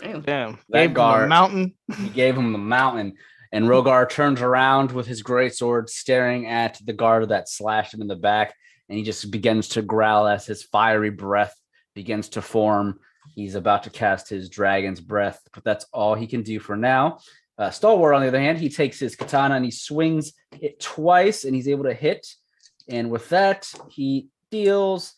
Damn. That guard, mountain. He gave him the mountain. And Rogar turns around with his greatsword, staring at the guard that slashed him in the back. And he just begins to growl as his fiery breath begins to form. He's about to cast his dragon's breath, but that's all he can do for now. Stalwart, on the other hand, he takes his katana and he swings it twice, and he's able to hit. And with that, he deals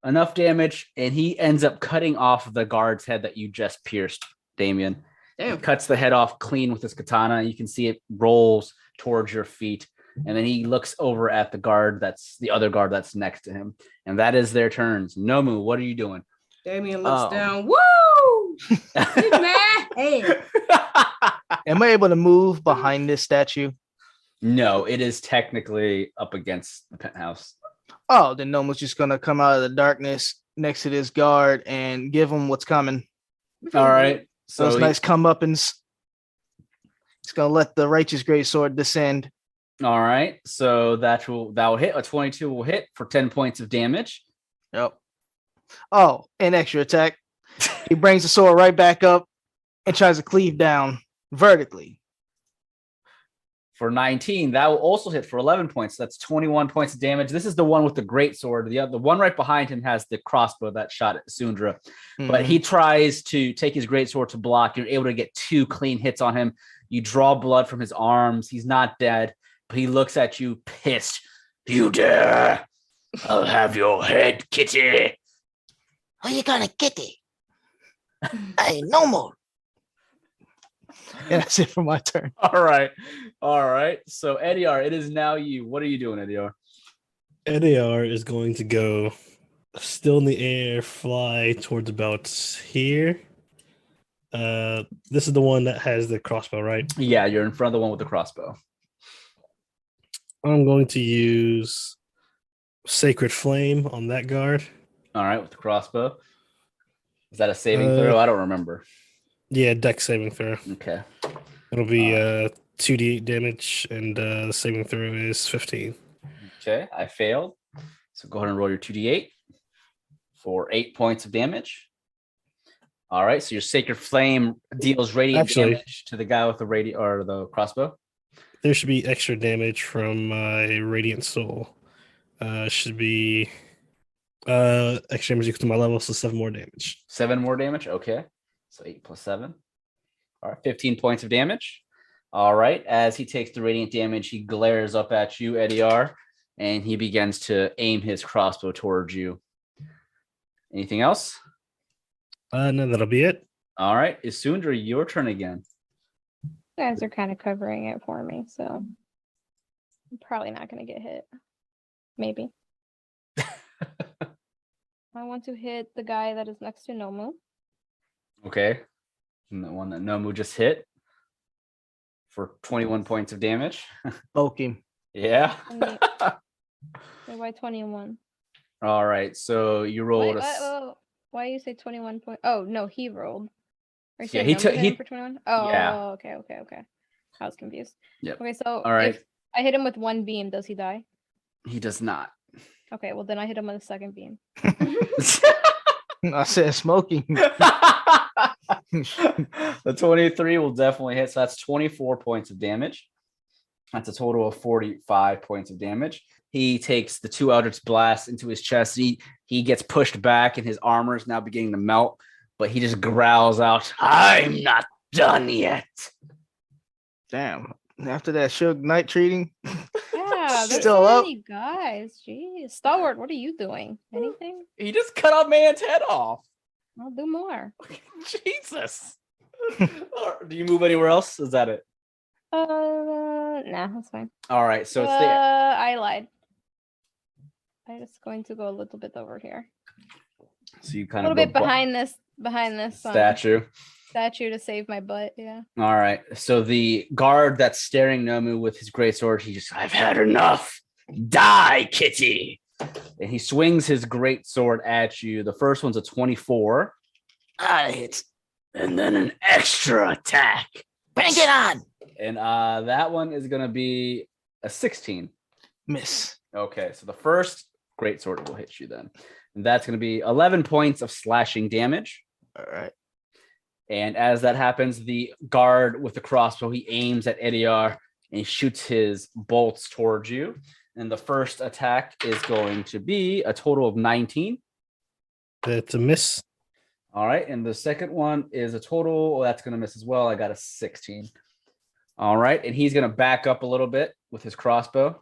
enough damage, and he ends up cutting off the guard's head that you just pierced, Damien. Damn. He cuts the head off clean with his katana, and you can see it rolls towards your feet. And then he looks over at the other guard that's next to him. And that is their turns. Nomu, what are you doing? Damien looks down. Woo! He's mad. Hey. Am I able to move behind this statue? No, it is technically up against the penthouse. Oh, then Nomu's just gonna come out of the darkness next to this guard and give him what's coming. All right. So it's nice come up, and he's gonna let the righteous great sword descend All right. So that will hit. A 22 will hit for 10 points of damage. Yep. Oh, an extra attack. He brings the sword right back up and tries to cleave down vertically. For 19, that will also hit for 11 points. That's 21 points of damage. This is the one with the great sword. The one right behind him has the crossbow that shot at Isundra. But he tries to take his great sword to block. You're able to get 2 clean hits on him. You draw blood from his arms. He's not dead, but he looks at you pissed. You dare? I'll have your head, kitty. How you gonna get it? Hey, no more. And that's it for my turn. All right. So Edeyar, it is now you. What are you doing, Edeyar? Edeyar is going to go still in the air, fly towards about here. This is the one that has the crossbow, right? Yeah, you're in front of the one with the crossbow. I'm going to use Sacred Flame on that guard. All right, with the crossbow. Is that a saving throw? I don't remember. Yeah, dex saving throw. Okay. It'll be 2d8 damage, and the saving throw is 15. Okay, I failed. So go ahead and roll your 2d8 for 8 points of damage. All right, so your Sacred Flame deals radiant damage to the guy with the the crossbow. There should be extra damage from my Radiant Soul. Should be extra damage equal to my level, so 7 more damage. 7 more damage? Okay. So 8 plus 7. All right, 15 points of damage. All right, as he takes the radiant damage, he glares up at you, Edeyar, and he begins to aim his crossbow towards you. Anything else? No, that'll be it. All right, Isundra, your turn again. You guys are kind of covering it for me, so I'm probably not going to get hit. Maybe. I want to hit the guy that is next to Nomu. Okay. And the one that Nomu just hit for 21 points of damage. Poke him. Yeah. Why 21? All right. So you rolled why you say 21 point? Oh, no, he rolled. Yeah, he took for 21. Oh, yeah. Okay. I was confused. Yep. Okay, so all right. If I hit him with 1 beam, does he die? He does not. Okay, well then I hit him with a 2nd beam. I said smoking. The 23 will definitely hit. So that's 24 points of damage. That's a total of 45 points of damage. He takes the 2 Eldritch Blasts into his chest. He gets pushed back, and his armor is now beginning to melt. But he just growls out, "I'm not done yet." Damn. After that Suge Knight treating. Yeah, there's Still so up. many guys. Jeez. Stalwart, what are you doing? Anything? He just cut a man's head off. I'll do more. Jesus. Do you move anywhere else? Is that it? Nah, that's fine. All right. So it's the I lied. I'm just going to go a little bit over here. So you A kind little of bit behind this statue to save my butt. Yeah. All right. So the guard that's staring Nomu with his greatsword, I've had enough. Die, kitty. And he swings his greatsword at you. The first one's a 24. I hit. And then an extra attack. Bring it on. And that one is going to be a 16. Miss. Okay. So the first greatsword will hit you then. And that's going to be 11 points of slashing damage. All right. And as that happens, the guard with the crossbow, he aims at Edeyar and he shoots his bolts towards you. And the first attack is going to be a total of 19. That's a miss. All right. And the second one is a total. Well, that's going to miss as well. I got a 16. All right. And he's going to back up a little bit with his crossbow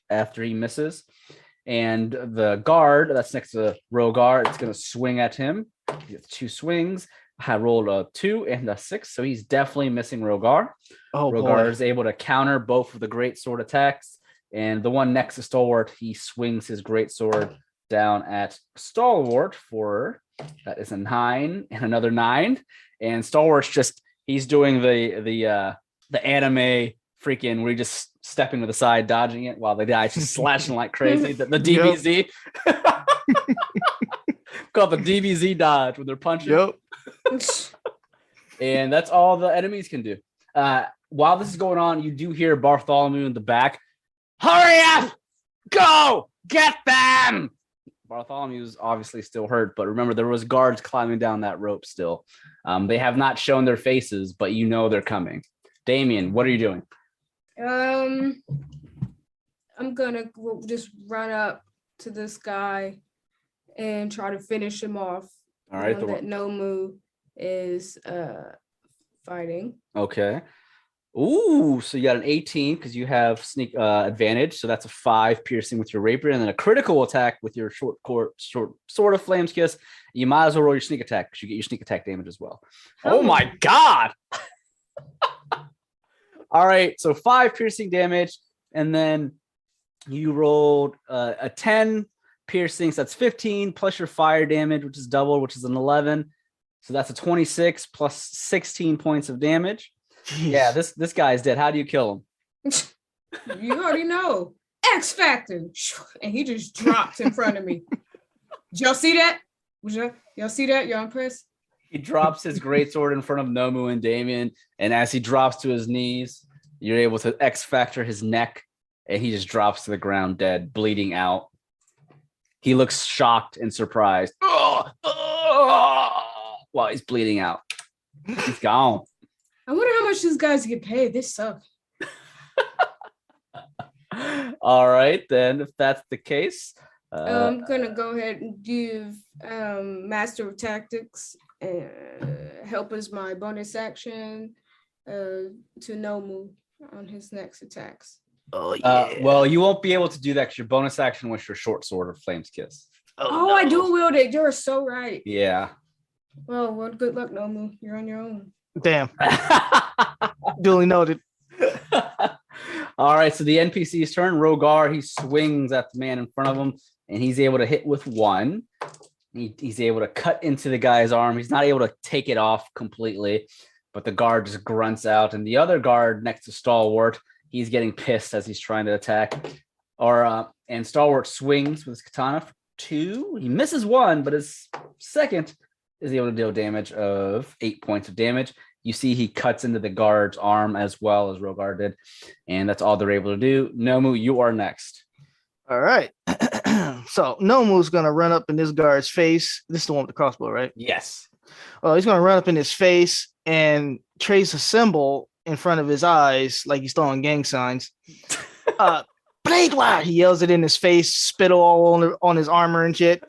after he misses. And the guard that's next to Rogar, it's going to swing at him. He gets 2 swings. I rolled a 2 and a 6, so he's definitely missing Rogar. Oh, Rogar boy. is able to counter both of the great sword attacks. And the one next to Stalwart, he swings his great sword down at Stalwart for that is a 9 and another 9. And Stalwart's he's doing the anime freaking where he just stepping to the side, dodging it while the guy's just slashing like crazy. The DBZ. Called the DBZ dodge when they're punching. Yep. And that's all the enemies can do. While this is going on, you do hear Bartholomew in the back Hurry up! Go! Get them! Bartholomew's obviously still hurt, but remember there was guards climbing down that rope still. They have not shown their faces, but you know they're coming. Damien, what are you doing? I'm gonna just run up to this guy and try to finish him off. All right. The one that Nomu is fighting. Okay. Ooh, so you got an 18 because you have sneak advantage. So that's a 5 piercing with your rapier, and then a critical attack with your short sword of flames kiss. You might as well roll your sneak attack because you get your sneak attack damage as well. Oh my god! All right, so 5 piercing damage, and then you rolled a 10 piercing, so that's 15 plus your fire damage, which is double, which is an 11. So that's a 26 plus 16 points of damage. Jeez. Yeah, this guy's dead. How do you kill him? You already know. X Factor. And he just dropped in front of me. Did y'all see that? Y'all see that? Y'all impressed? He drops his greatsword in front of Nomu and Damien, and as he drops to his knees, you're able to X Factor his neck, and he just drops to the ground dead, bleeding out. He looks shocked and surprised. While he's bleeding out. He's gone. I wonder how much these guys get paid. This sucks. All right, then, if that's the case. I'm going to go ahead and give Master of Tactics help as my bonus action to Nomu on his next attacks. Oh, yeah. Well, you won't be able to do that because your bonus action was your short sword of Flames Kiss. Oh, no. I do wield it. You're so right. Yeah. Well, good luck, Nomu. You're on your own. Damn. Duly noted. All right, so the NPC's turn. Rogar, he swings at the man in front of him, and he's able to hit with 1. He's able to cut into the guy's arm. He's not able to take it off completely, but the guard just grunts out. And the other guard next to Stalwart, he's getting pissed as he's trying to attack. And Stalwart swings with his katana for 2. He misses 1, but his second is able to deal damage of 8 points of damage. You see he cuts into the guard's arm as well as Rogar did, and that's all they're able to do. Nomu, you are next. All right. So Nomu's going to run up in this guard's face. This is the one with the crossbow, right? Yes. Oh, he's going to run up in his face and trace a symbol in front of his eyes like he's throwing gang signs. Blade wire! He yells it in his face, spittle all on his armor and shit.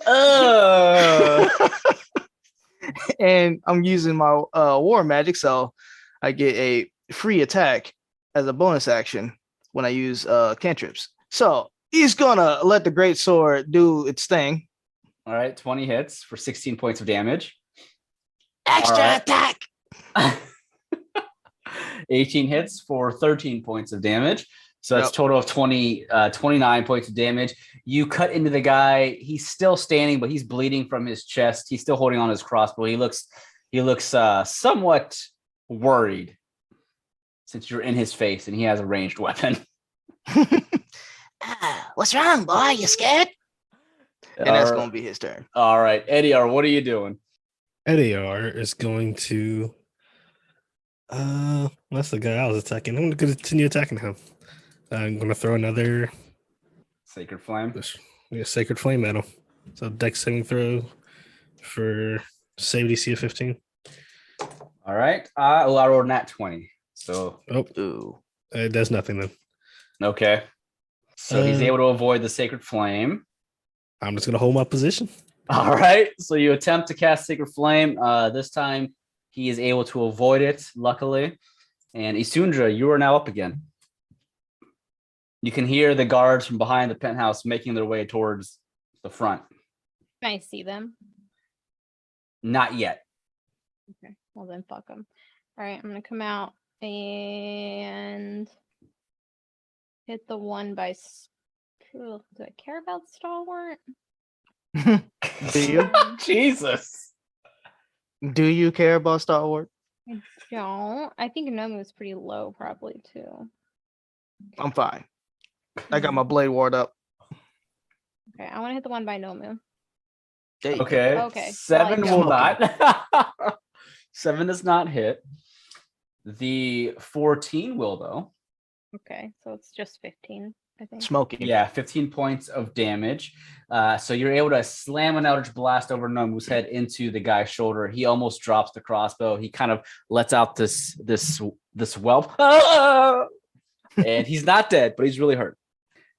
And I'm using my war magic, so I get a free attack as a bonus action when I use cantrips. So he's gonna let the great sword do its thing. All right, 20 hits for 16 points of damage. Extra attack. 18 hits for 13 points of damage. So that's total of 29 points of damage. You cut into the guy. He's still standing, but he's bleeding from his chest. He's still holding on his crossbow. He looks somewhat worried since you're in his face and he has a ranged weapon. What's wrong, boy? You scared? And that's going to be his turn. All right. Edeyar, what are you doing? Edeyar is going to... that's the guy I was attacking. I'm going to continue attacking him. I'm going to throw another... Sacred Flame? Sacred Flame at him. So dex saving throw for save DC of 15. All right. I rolled nat 20. So... It does nothing then. Okay. So he's able to avoid the Sacred Flame. I'm just going to hold my position. All right. So you attempt to cast Sacred Flame. This time he is able to avoid it, luckily. And Isundra, you are now up again. You can hear the guards from behind the penthouse making their way towards the front. Can I see them? Not yet. Okay. Well, then fuck them. All right. I'm going to come out and hit the one by... Do I care about Stalwart? Do you? Jesus. Do you care about Stalwart? I don't. I think Nomu is pretty low, probably, too. I'm fine. I got my blade ward up. Okay, I want to hit the one by Nomu. Okay. 7 will not. 7 does not hit. The 14 will, though. Okay, so it's just 15. I think. Smoking. Yeah, 15 points of damage. So you're able to slam an Eldritch Blast over Nomu's head into the guy's shoulder. He almost drops the crossbow. He kind of lets out this whelp. And he's not dead, but he's really hurt.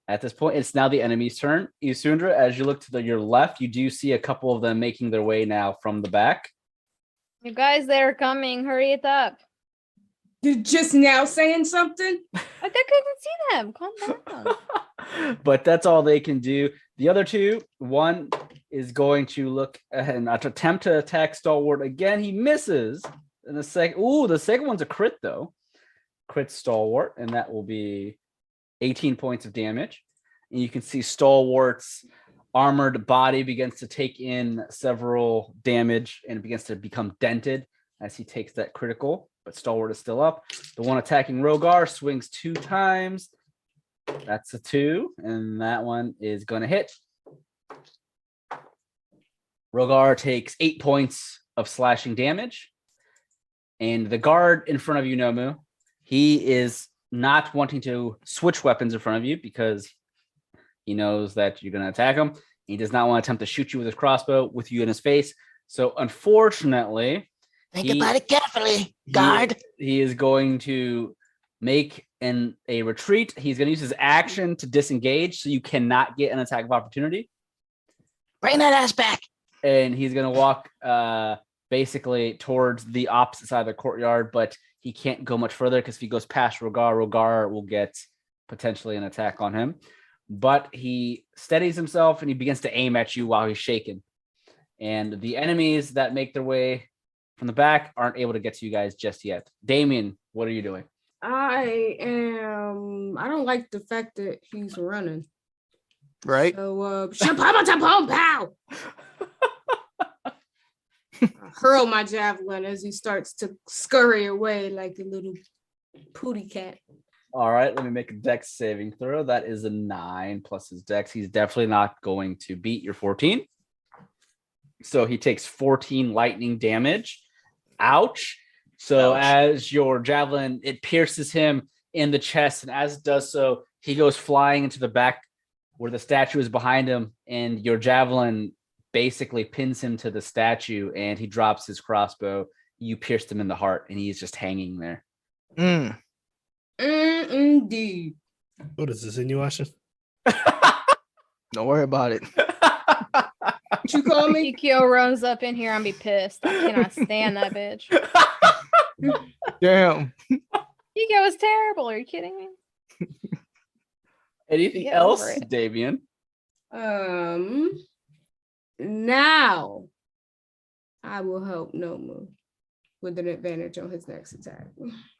At this point, it's now the enemy's turn. Isundra, as you look to your left, you do see a couple of them making their way now from the back. You guys, they're coming. Hurry it up. You're just now saying something? I couldn't see them. Calm down. But that's all they can do. The other two, one is going to look and attempt to attack Stalwart again. He misses. And the second one's a crit though. Crit Stalwart, and that will be 18 points of damage. And you can see Stalwart's armored body begins to take in several damage and begins to become dented as he takes that critical. But Stalwart is still up. The one attacking Rogar swings 2 times. That's a 2, and that one is going to hit. Rogar takes 8 points of slashing damage. And the guard in front of you, Nomu, he is not wanting to switch weapons in front of you because he knows that you're going to attack him. He does not want to attempt to shoot you with his crossbow with you in his face. So unfortunately, Think about it carefully, guard. He is going to make a retreat. He's going to use his action to disengage, so you cannot get an attack of opportunity. Bring that ass back. And he's going to walk basically towards the opposite side of the courtyard, but he can't go much further because if he goes past Rogar will get potentially an attack on him. But he steadies himself and he begins to aim at you while he's shaken. And the enemies that make their way from the back aren't able to get to you guys just yet. Damien, what are you doing? I don't like the fact that he's running. Right? So, pow! Hurl my javelin as he starts to scurry away like a little pooty cat. All right, let me make a dex saving throw. That is a 9 plus his dex. He's definitely not going to beat your 14. So he takes 14 lightning damage. Ouch. So as your javelin, it pierces him in the chest. And as it does so, he goes flying into the back where the statue is behind him. And your javelin basically pins him to the statue and he drops his crossbow. You pierced him in the heart and he's just hanging there. Indeed. What is this, Inuyasha? Don't worry about it. What you call me? Kikyo runs up in here and be pissed. I cannot stand that bitch. Damn. Kikyo is terrible. Are you kidding me? Anything Get else, over it. Damien? Now I will help Nomu with an advantage on his next attack.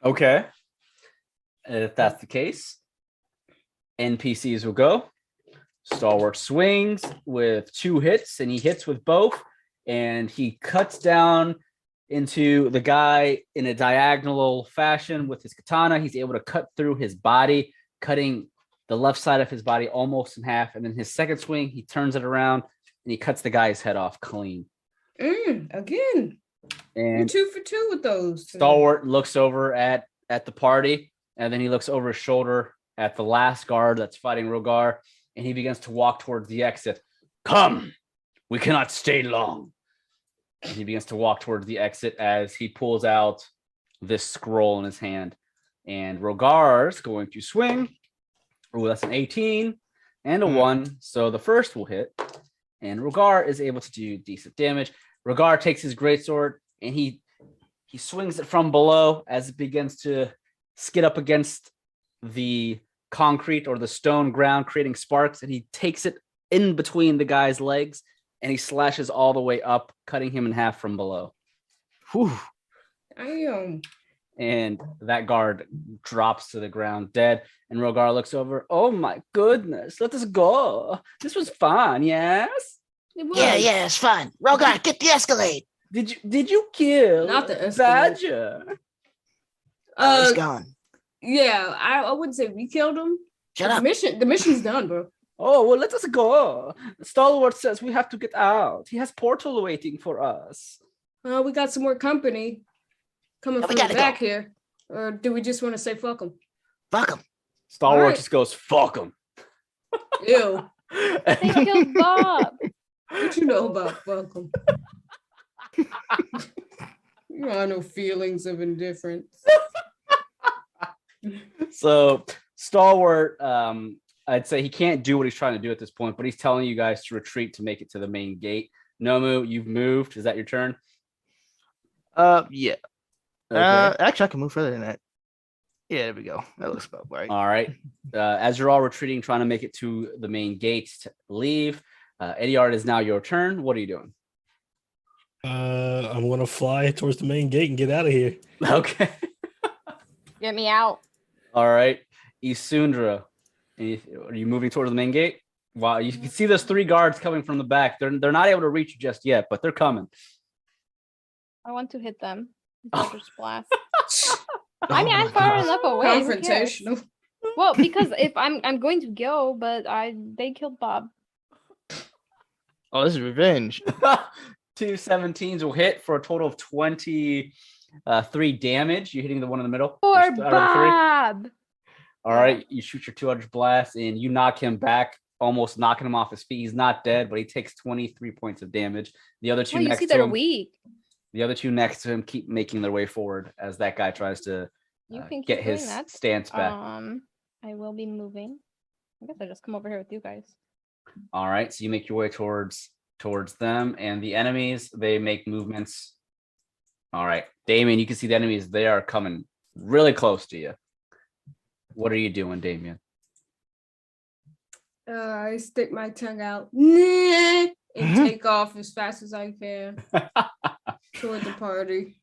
Okay. If that's the case, NPCs will go. Stalwart swings with 2 hits, and he hits with both, and he cuts down into the guy in a diagonal fashion with his katana. He's able to cut through his body, cutting the left side of his body almost in half. And then his second swing, he turns it around, and he cuts the guy's head off clean. Again. And 2 for 2 with those. Stalwart looks over at the party, and then he looks over his shoulder at the last guard that's fighting Rogar, and he begins to walk towards the exit. Come, we cannot stay long. And he begins to walk towards the exit as he pulls out this scroll in his hand. And Rogar's going to swing. Oh, that's an 18 and a 1. So the first will hit. And Rogar is able to do decent damage. Rogar takes his greatsword and he swings it from below as it begins to skid up against the concrete or the stone ground, creating sparks, and he takes it in between the guy's legs and he slashes all the way up, cutting him in half from below. Whew. And that guard drops to the ground dead, and Rogar looks over. Oh my goodness, let us go. This was fun, yes? Yeah, it's fun. Rogar, get the Escalade. Did you kill Not the Escalade. Badger? He's gone. Yeah, I wouldn't say we killed him. Shut up. The mission's done, bro. Oh, well, let us go. Stalwart says we have to get out. He has portal waiting for us. We got some more company coming We from the gotta back go. here. Or do we just want to say fuck them? Fuck him. Stalwart Alright. just goes, fuck him. Ew. They killed Bob. What you know about Welcome? You don't have no feelings of indifference. So Stalwart, I'd say he can't do what he's trying to do at this point, but he's telling you guys to retreat to make it to the main gate. Nomu, you've moved. Is that your turn? Yeah. Okay. Actually, I can move further than that. Yeah, there we go. That looks about right. All right. As you're all retreating, trying to make it to the main gate to leave, Edeyar, it is now your turn. What are you doing? I'm gonna fly towards the main gate and get out of here. Okay. Get me out. All right. Isundra, are you moving towards the main gate? Wow, you can see those 3 guards coming from the back. They're not able to reach you just yet, but they're coming. I want to hit them. Eldritch Blast. I mean, I'm far enough away. Who cares? Confrontational. Well, because if I'm going to go, but they killed Bob. Oh, this is revenge. 2 17s will hit for a total of 23 damage. You're hitting the one in the middle. Poor Out of the 3. Bob. All right, you shoot your 200 blast and you knock him back, almost knocking him off his feet. He's not dead, but he takes 23 points of damage. The other 2 Oh, you next see to they're him, weak. the other 2 next to him keep making their way forward as that guy tries to You can get keep doing his that. stance back. I will be moving. I guess I just come over here with you guys. All right, so you make your way towards them, and the enemies, they make movements. All right, Damien, you can see the enemies. They are coming really close to you. What are you doing, Damien? I stick my tongue out and take off as fast as I can toward the party.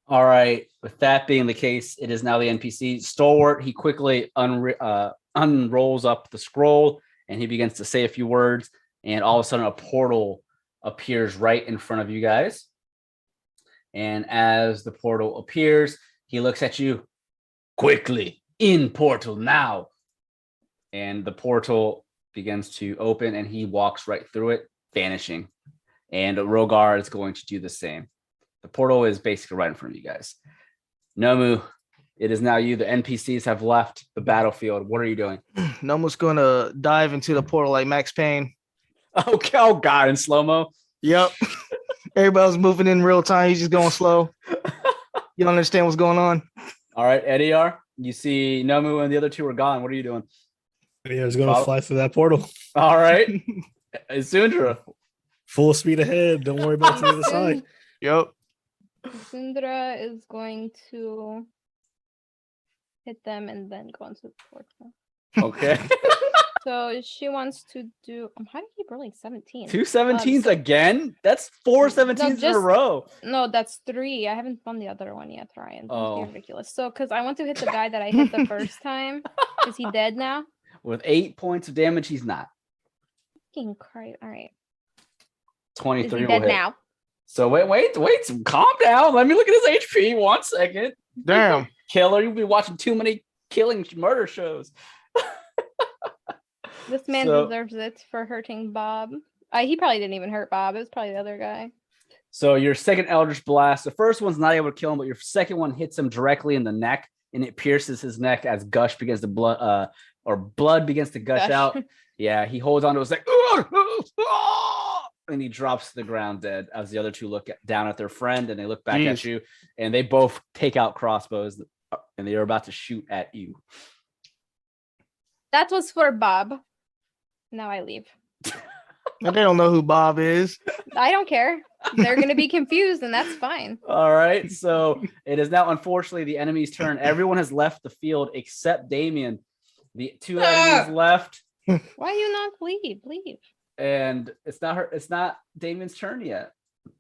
All right. With that being the case, it is now the NPC. Stalwart, he quickly unrolls up the scroll and he begins to say a few words. And all of a sudden, a portal appears right in front of you guys. And as the portal appears, he looks at you. Quickly, in portal now. And the portal begins to open and he walks right through it, vanishing. And Rogar is going to do the same. The portal is basically right in front of you guys. Nomu, it is now you. The NPCs have left the battlefield. What are you doing? Nomu's gonna dive into the portal like Max Payne. Okay, oh God, in slow-mo. Yep. Everybody's moving in real time. He's just going slow. You don't understand what's going on. All right, Edeyar, you see Nomu and the other 2 are gone. What are you doing? Yeah, I was gonna fly through that portal. All right. Isundra. Full speed ahead. Don't worry about the other side. Yep. Isundra is going to hit them and then go into the portal. Okay. So she wants to do. How do you keep rolling 17? 2 17s again? That's 4 17s in a row. No, that's 3. I haven't found the other one yet, Ryan. Don't be Oh. ridiculous. So, because I want to hit the guy that I hit the first time. Is he dead now? With 8 points of damage, he's not. Fucking Christ. All right. 23 Is he will dead hit. now? So wait, calm down. Let me look at his HP 1 second. Damn. Killer, you've been watching too many killing murder shows. This man deserves it for hurting Bob. He probably didn't even hurt Bob. It was probably the other guy. So your second Eldritch Blast, the first one's not able to kill him, but your second one hits him directly in the neck, and it pierces his neck as blood begins to gush out. Yeah, he holds on to his neck, and he drops to the ground dead. As the other 2 look down at their friend, and they look back at you, and they both take out crossbows, and they are about to shoot at you. That was for Bob. Now I leave. And they don't know who Bob is. I don't care. They're going to be confused, and that's fine. All right. So it is now, unfortunately, the enemy's turn. Everyone has left the field except Damien. The 2 enemies left. Why you not leave? Leave. And it's not Damien's turn yet.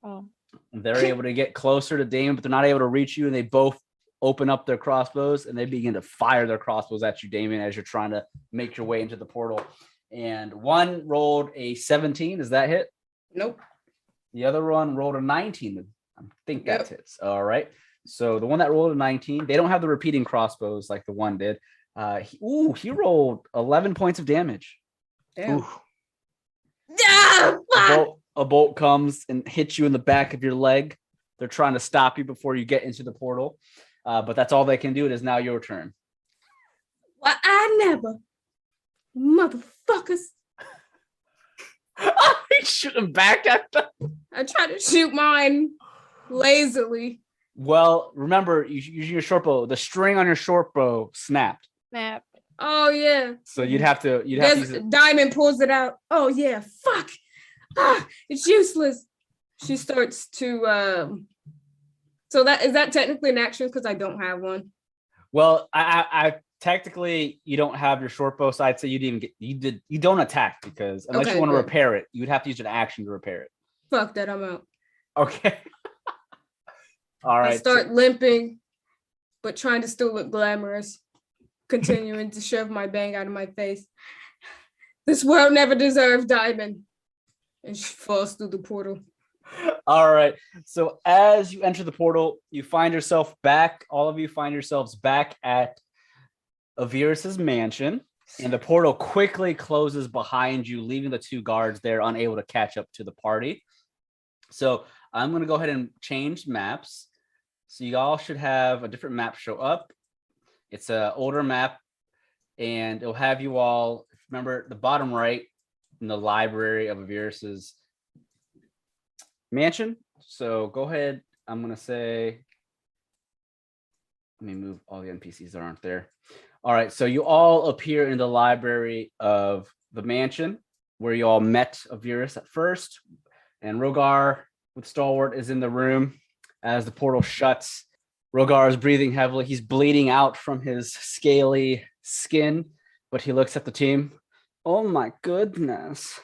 Oh. They're able to get closer to Damien, but they're not able to reach you. And they both open up their crossbows and they begin to fire their crossbows at you, Damien, as you're trying to make your way into the portal. And one rolled a 17. Does that hit? Nope. The other one rolled a 19. I think that hits. All right. So the one that rolled a 19, they don't have the repeating crossbows like the one did. He rolled 11 points of damage. Damn. A bolt comes and hits you in the back of your leg. They're trying to stop you before you get into the portal. But that's all they can do. It is now your turn. Well, I never. Motherfuckers. He's shooting back at them. I tried to shoot mine lazily. Well, remember, using your short bow, the string on your short bow snapped. Snap. Oh yeah. So you'd have to use it. Diamond pulls it out. Oh yeah, fuck. It's useless. She starts to so that is that technically an action because I don't have one. Well, I technically you don't have your short bow, so I'd say you don't attack because unless Okay, you want to good. repair it, you would have to use an action to repair it. Fuck that, I'm out. Okay. All right. I start limping, but trying to still look glamorous, continuing to shove my bang out of my face. This world never deserved Diamond. And she falls through the portal. All right. So as you enter the portal, you find yourself back. All of you find yourselves back at Avirus's mansion, and the portal quickly closes behind you, leaving the two guards there unable to catch up to the party. So I'm going to go ahead and change maps. So you all should have a different map show up. It's an older map, and it'll have you all, remember the bottom right in the library of Avirus's mansion. So go ahead. I'm going to say, let me move all the NPCs that aren't there. All right. So you all appear in the library of the mansion where you all met Avirus at first, and Rogar with Stalwart is in the room. As the portal shuts, Rogar is breathing heavily. He's bleeding out from his scaly skin, but he looks at the team. Oh my goodness.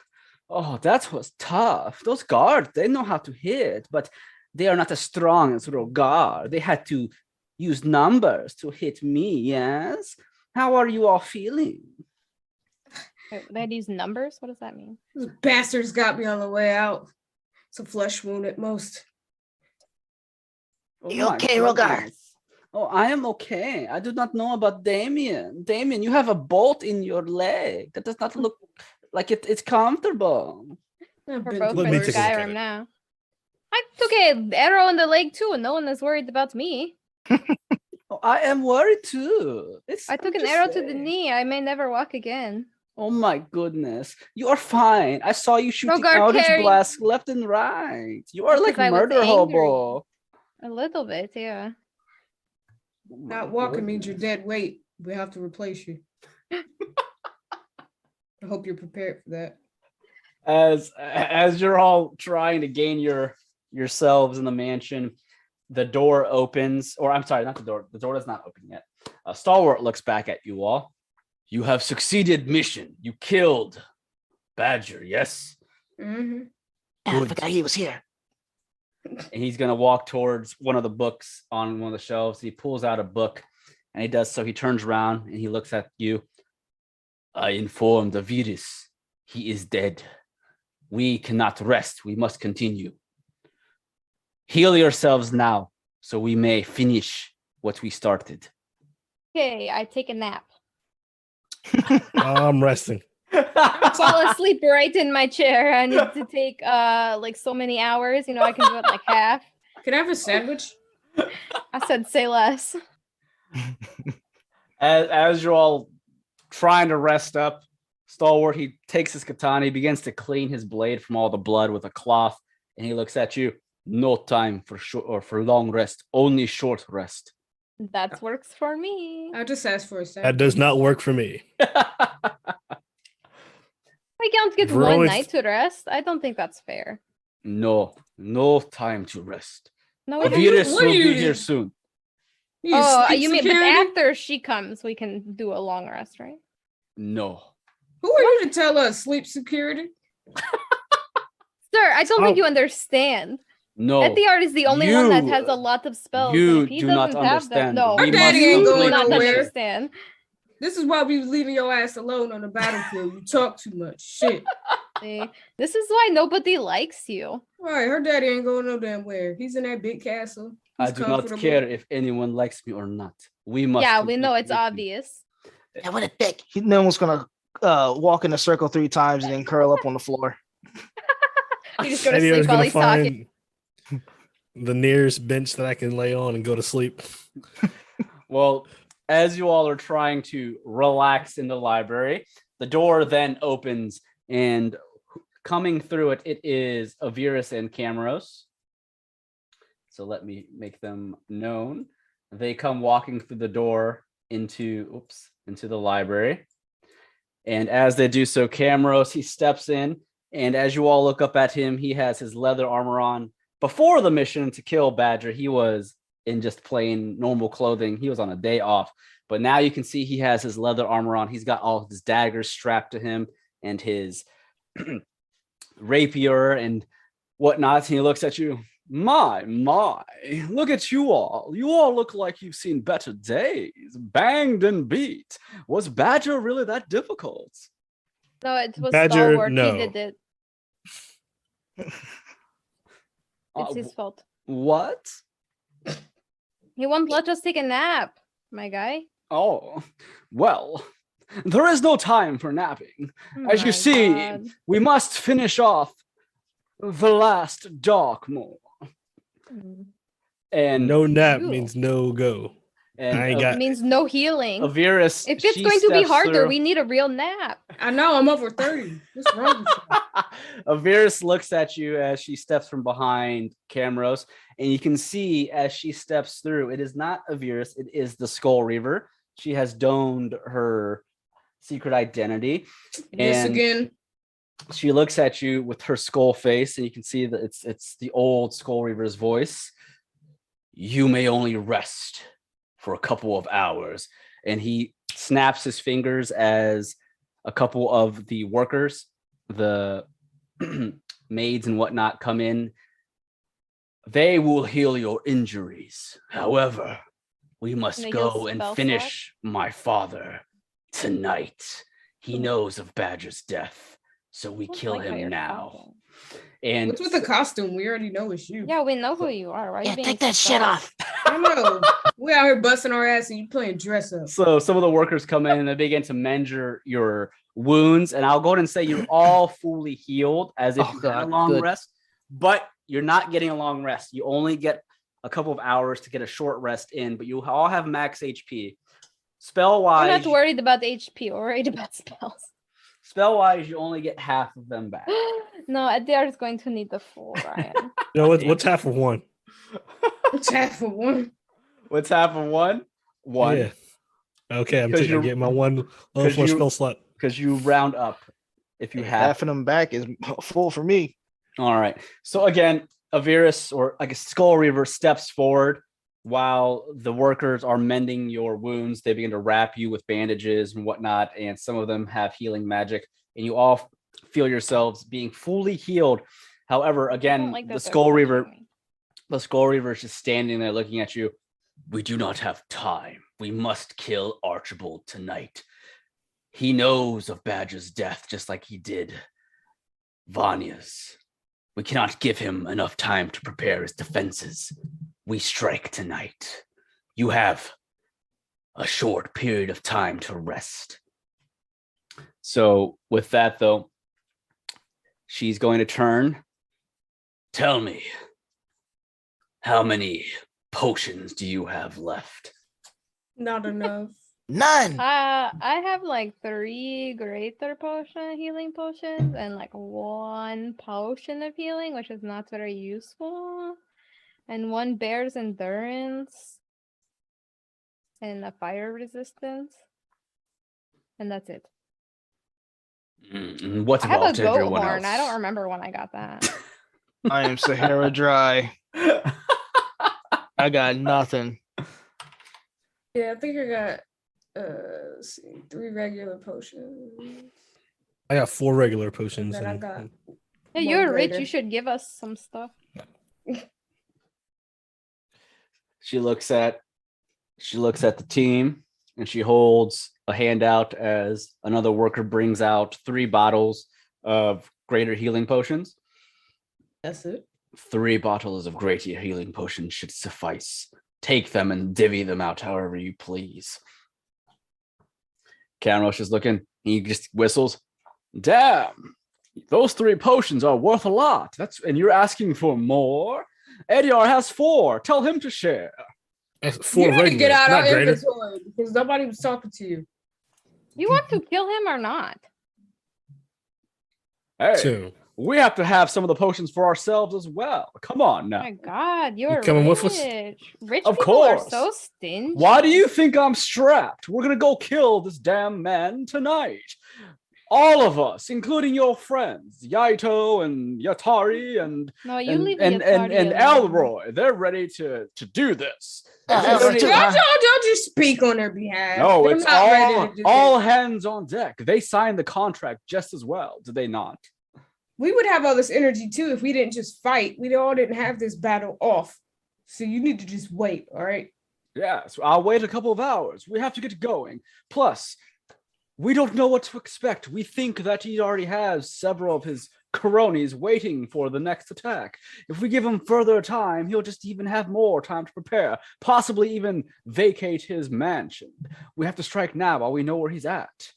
Oh, that was tough. Those guards, they know how to hit, but they are not as strong as Rogar. They had to use numbers to hit me, yes? How are you all feeling? Wait, they had to use numbers? What does that mean? Those bastards got me on the way out. It's a flesh wound at most. Oh You my okay, Rogar? goodness. Oh, I am okay. I do not know about Damien. Damien, you have a bolt in your leg. That does not look like it's comfortable. I've We're been both through Let me in take a look at Skyrim it. now. I took an arrow in the leg too, and no one is worried about me. Oh, I am worried too. I took I'm an just arrow to the saying. knee. I may never walk again. Oh my goodness. You are fine. I saw you shooting Rogar Eldritch carried- blasts left and right. You are like Because I was murder angry. hobo. A little bit, yeah. Oh my Not walking means you're goodness. dead weight. We have to replace you. I hope you're prepared for that. As you're all trying to gain yourselves in the mansion, the door opens, or I'm sorry, not the door. The door is not open yet. Stalwart looks back at you all. You have succeeded mission. You killed Badger, yes? Mm-hmm. I Good. forgot he was here. And he's going to walk towards one of the books on one of the shelves. He pulls out a book, and he does so. He turns around, and he looks at you. I informed Avirus. He is dead. We cannot rest. We must continue. Heal yourselves now, so we may finish what we started. Okay, I take a nap. I'm resting. Fall asleep right in my chair. I need to take like so many hours. You know, I can do it like half. Can I have a sandwich? I said say less. As you're all trying to rest up, Stalwart, he takes his katana, he begins to clean his blade from all the blood with a cloth, and he looks at you. No time for short or for long rest, only short rest. That works for me. I just asked for a That sandwich. does not work for me. We can't get We're one always- night to rest. I don't think that's fair. No time to rest. No, we What do you- Avirus what do will you be do? here soon. Oh, sleep you mean but security? after she comes, we can do a long rest, right? No. Who are you to tell us sleep security? Sir, I don't think Oh. you understand. No. Edeyar is the only one that You- has a lot of spells. you and if he do not doesn't have them, understand. no, We Our daddy you ain't do going not nowhere. understand. This is why we leaving your ass alone on the battlefield. You talk too much. Shit. See, this is why nobody likes you. Right, her daddy ain't going no damn where. He's in that big castle. I He's do not comfortable. care if anyone likes me or not. We must. Yeah, we know complete it's the mission. obvious. Yeah, what a dick. No one's gonna walk in a circle 3 times and then curl up on the floor. You just go to Maybe I was sleep while gonna he's talking. find the nearest bench that I can lay on and go to sleep. Well, as you all are trying to relax in the library, The door then opens, and coming through it, it is Avirus and Camros. So let me make them known. They come walking through the door into the library. And as they do so, Camros, he steps in, and as you all look up at him, he has his leather armor on. Before the mission to kill Badger, he was in just plain normal clothing. He was on a day off. But now you can see he has his leather armor on. He's got all his daggers strapped to him and his rapier and whatnot. And he looks at you. My, look at you all. You all look like you've seen better days. Banged and beat. Was Badger really that difficult? No, it was Badger, Stalwart. no. He did it. It's his fault. What? He won't let us take a nap, my guy. Oh, well, there is no time for napping. Oh As you my see, God. we must finish off the last Darkmoor. Mm. And No nap Ew. means no go. and I ain't It got- means no healing. Avirus, If it's she going to be steps harder, through. we need a real nap. I know I'm over 30. What's wrong with you? Avirus looks at you as she steps from behind Camros, and you can see as she steps through, it is not Avirus, it is the Skull Reaver. She has donned her secret identity. Yes, And again. she looks at you with her skull face, and you can see that it's the old Skull Reaver's voice. You may only rest for a couple of hours. And he snaps his fingers as a couple of the workers, the maids and whatnot, come in. They will heal your injuries. However, we must Can I go use and spell finish my father tonight. He knows of Badger's death, so we Looks kill like how him you're now. talking. And What's with the costume? We already know it's you. Yeah, we know who you are. Why are you Yeah, being take that so shit sus? off. I know. We out here busting our ass and you playing dress up. so some of the workers come in and they begin to mend your wounds. And I'll go ahead and say you're all fully healed as if Oh, you got a God, long good. rest, but you're not getting a long rest. You only get a couple of hours to get a short rest in, but you all have max HP. Spell I'm wise, not worried about HP. We're worried about spells. you only get half of them back. No, Edeyar is going to need the full, Ryan. You know what's half of one? It's half for one. What's half of one? One. Yeah. Okay, I'm 'Cause taking you're- getting my one level 'cause 4 you- spell slot. Because you round up if you have. Half of them back is full for me. All right. So again, Avirus, or like a Skull Reaver, steps forward while the workers are mending your wounds. They begin to wrap you with bandages and whatnot, and some of them have healing magic, and you all feel yourselves being fully healed. However, I don't again, like that the they're Skull Reaver, pushing me. the Skull Reaver is just standing there looking at you. We do not have time. We must kill Archibald tonight. He knows of Badger's death just like he did Vanya's. We cannot give him enough time to prepare his defenses. We strike tonight. You have a short period of time to rest. So with that, though, she's going to turn. Tell me, how many potions do you have left? Not enough. None. I have like 3 greater healing potions and like 1 potion of healing, which is not very useful, and 1 bear's endurance and a fire resistance, and that's it. And what I have a about goat everyone horn. I don't else? remember when I got that. I am Sahara dry. I got nothing. Yeah, I think I got let's see, 3 regular potions. I got 4 regular And potions. then I And, got Yeah, One you're rich. greater. You should give us some stuff. She looks at the team, and she holds a hand out as another worker brings out 3 bottles of greater healing potions. that's it. 3 bottles of greater healing potions should suffice. Take them and divvy them out however you please. Camrosh is looking. He just whistles. Damn, those 3 potions are worth a lot. And you're asking for more? Edeyar has 4. Tell him to share. That's 4 You need to regular, get out not our greater. inventory because nobody was talking to you. You want to kill him or not? Hey, Two. we have to have some of the potions for ourselves as well. Come on Oh now. my God, you're coming rich. with us? Rich Of people are course. so stingy. Why do you think I'm strapped? We're gonna go kill this damn man tonight. All of us, including your friends, Yaito and Yatari and No, you and leave and, Yatari and alone. Elroy. They're ready to do this. Elroy too, huh? Don't you speak on their behalf. No, They're it's not ready to do all this. hands on deck. They signed the contract just as well, did they not? We would have all this energy too if we didn't just fight. We all didn't have this battle off. So you need to just wait, all right? Yes, I'll wait a couple of hours. We have to get going. Plus, we don't know what to expect. We think that he already has several of his cronies waiting for the next attack. If we give him further time, he'll just even have more time to prepare, possibly even vacate his mansion. We have to strike now while we know where he's at.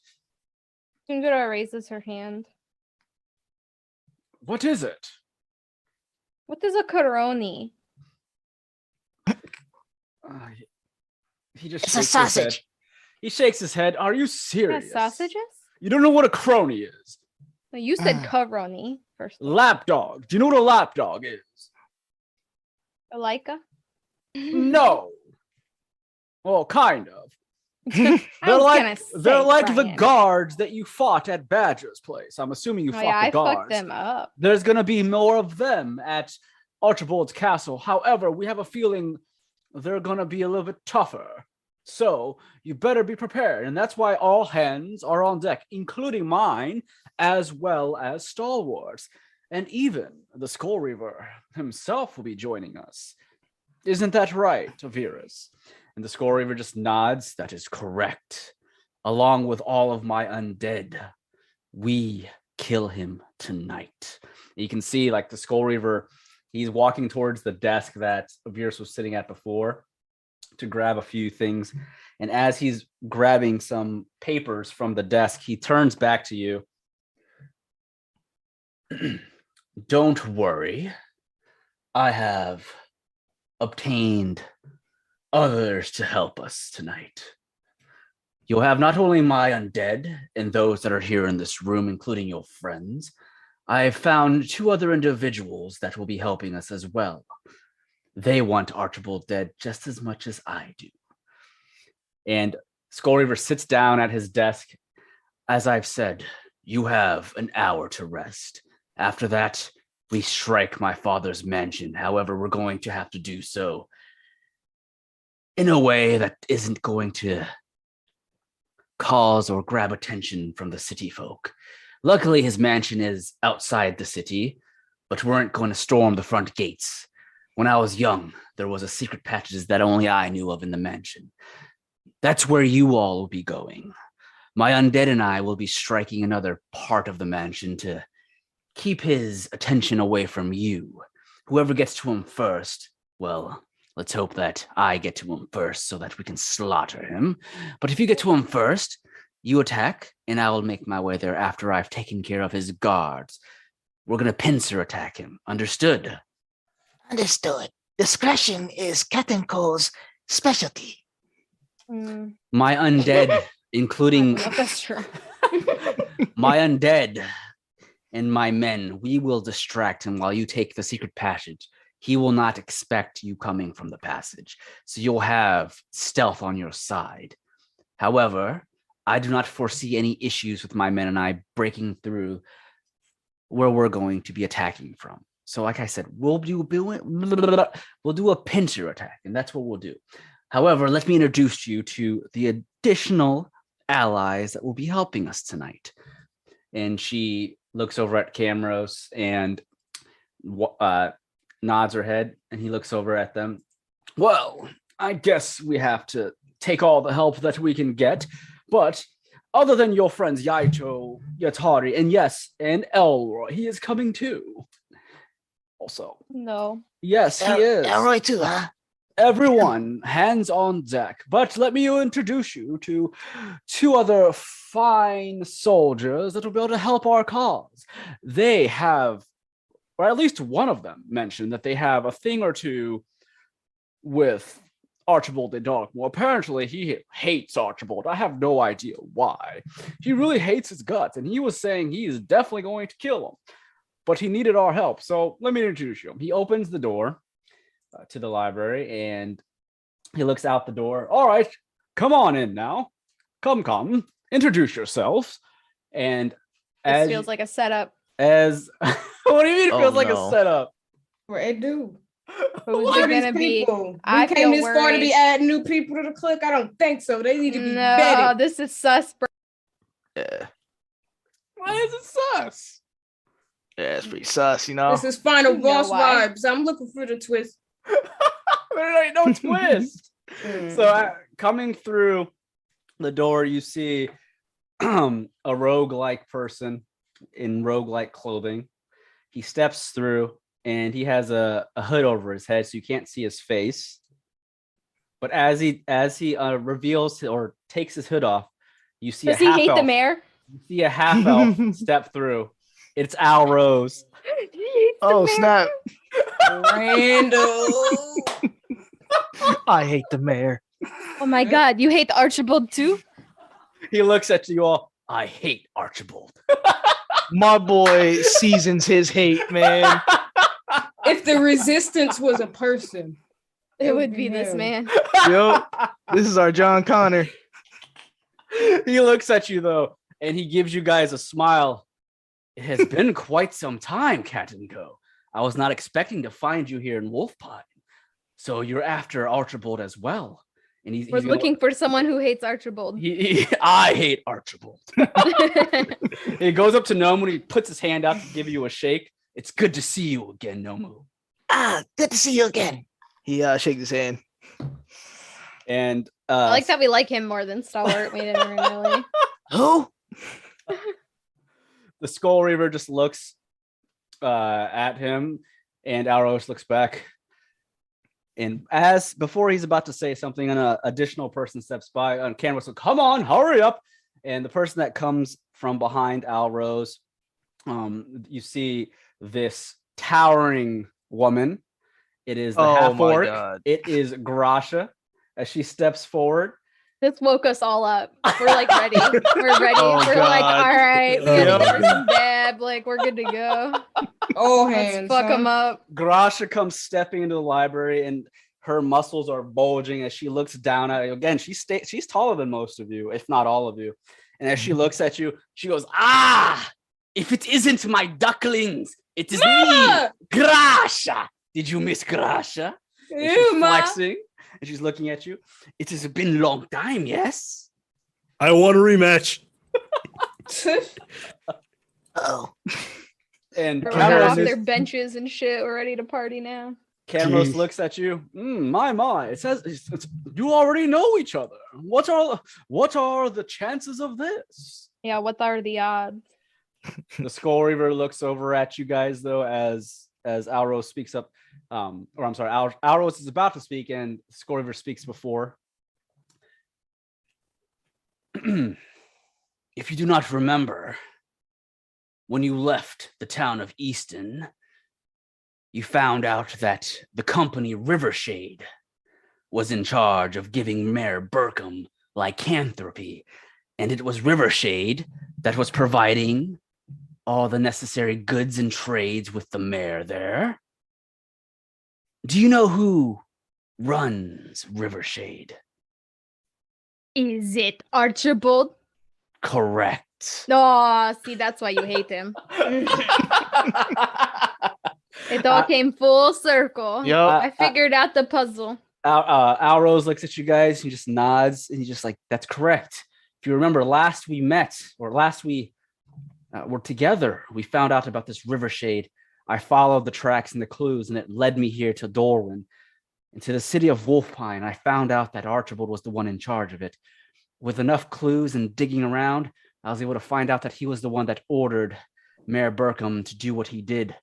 Isundra raises her hand. What is it? What is a coroni? He just It's a shakes his head. sausage. He shakes his head. Are you Yeah, serious? sausages? You don't know what a crony is? No, you said coroni first. Lapdog. Do you know what a lapdog is? Laika? No. Well, kind of. I They're was like gonna say, they're like the Ryan. guards that you fought at Badger's place. I'm assuming you Oh fought yeah, the I guards. fucked them up. There's gonna be more of them at Archibald's castle. However, we have a feeling they're gonna be a little bit tougher. So you better be prepared. And that's why all hands are on deck, including mine, as well as stalwarts. And even the Skull Reaver himself will be joining us. Isn't that right, Avirus? And the Skull Reaver just nods. That is correct. Along with all of my undead, we kill him tonight. You can see, like, the Skull Reaver, he's walking towards the desk that Avirus was sitting at before to grab a few things. And as he's grabbing some papers from the desk, he turns back to you. Don't worry. I have obtained others to help us tonight. You'll have not only my undead and those that are here in this room, including your friends. I've found 2 other individuals that will be helping us as well. They want Archibald dead just as much as I do. And Skull Reaver sits down at his desk. As I've said, you have an hour to rest. After that, we strike my father's mansion. However, we're going to have to do so in a way that isn't going to cause or grab attention from the city folk. Luckily, his mansion is outside the city, but we weren't going to storm the front gates. When I was young, there was a secret passage that only I knew of in the mansion. That's where you all will be going. My undead and I will be striking another part of the mansion to keep his attention away from you. Whoever gets to him first, well, let's hope that I get to him first so that we can slaughter him. But if you get to him first, you attack, and I will make my way there after I've taken care of his guards. We're going to pincer attack him. Understood? Understood. Discretion is Captain Cole's specialty. Mm, My undead, including no, that's true. my undead and my men, we will distract him while you take the secret passage. He will not expect you coming from the passage, so you'll have stealth on your side. However, I do not foresee any issues with my men and I breaking through where we're going to be attacking from. So like I said, we'll do a pincer attack, and that's what we'll do. However, let me introduce you to the additional allies that will be helping us tonight. And she looks over at Camrose and nods her head, and he looks over at them. Well, I guess we have to take all the help that we can get, but other than your friends Yaito, Yatari, and yes, and Elroy, he is coming too. Also, No. yes, he is. Elroy too, huh? Everyone, hands on deck. But let me introduce you to 2 other fine soldiers that will be able to help our cause. They have, or at least one of them mentioned that they have a thing or two with Archibald de Darkmoor. Apparently, he hates Archibald. I have no idea why. He really hates his guts, and he was saying he is definitely going to kill him. But he needed our help, so let me introduce you. He opens the door to the library, and he looks out the door. All right, come on in now. Come. Introduce yourselves. And This feels like a setup. What do you mean it feels like a setup? Well, it do. Who's it gonna be? I came this far to be adding new people to the clique. I don't think so. They need to be vetted. This is sus, bro. Yeah. Why is it sus? Yeah, it's pretty sus, you know. This is final You know boss why. vibes. I'm looking for the twist. There ain't no twist. So coming through the door, you see a rogue-like person in rogue-like clothing. He steps through, and he has a hood over his head, so you can't see his face. But as he reveals or takes his hood off, you see Does he hate the mayor? You see a half elf step through. It's Al Rose. Oh, snap. Randall. I hate the mayor. Oh my god, you hate Archibald too? He looks at you all. I hate Archibald. My boy seasons his hate, man. If the resistance was a person, It would be this him. man. Yo, this is our John Connor. He looks at you though, and he gives you guys a smile. It has been quite some time, Cat and Co. I was not expecting to find you here in Wolfpine. So you're after Archibald as well. And We're looking for someone who hates Archibald. I hate Archibald. He goes up to Nomu and he puts his hand out to give you a shake. It's good to see you again, Nomu. Good to see you again. He shakes his hand. And I like that we like him more than Stalwart. We didn't really. Who? the Skull Reaver just looks at him, and Aros looks back. And as before he's about to say something, an additional person steps by on camera. So come on, hurry up. And the person that comes from behind Al Rose, you see this towering woman. It is the half orc. It is Grasha as she steps forward. This woke us all up. We're like ready. We're ready. Oh, We're like, God. all right, we gotta Yeah. give her some dab. Like, we're good to go. Oh, Let's hands. fuck them up. Grasha comes stepping into the library, and her muscles are bulging as she looks down at you. Again, she's taller than most of you, if not all of you. And as she looks at you, she goes, if it isn't my ducklings, it is me, Grasha. Did you miss Grasha? And she's Ew, ma. flexing, and she's looking at you. It has been a long time, yes? I want a rematch. Oh, And We're got off Cameron their benches and shit. We're ready to party now. Camrose Jeez. looks at you. My. It says you already know each other. What are the chances of this? Yeah, what are the odds? The Skull Reaver looks over at you guys though as Alros speaks up. Or I'm sorry, Alros is about to speak, and Skull Reaver speaks before. If you do not remember, when you left the town of Easton, you found out that the company Rivershade was in charge of giving Mayor Burkham lycanthropy, and it was Rivershade that was providing all the necessary goods and trades with the mayor there. Do you know who runs Rivershade? Is it Archibald? Correct. No, see, that's why you hate him. It all came full circle. Yo, I figured out the puzzle. Alrose looks at you guys. He just nods, and he's just like, "That's correct." If you remember, last we were together, we found out about this Rivershade. I followed the tracks and the clues, and it led me here to Dorwyn, and to the city of Wolfpine. I found out that Archibald was the one in charge of it. With enough clues and digging around, I was able to find out that he was the one that ordered Mayor Burkham to do what he did.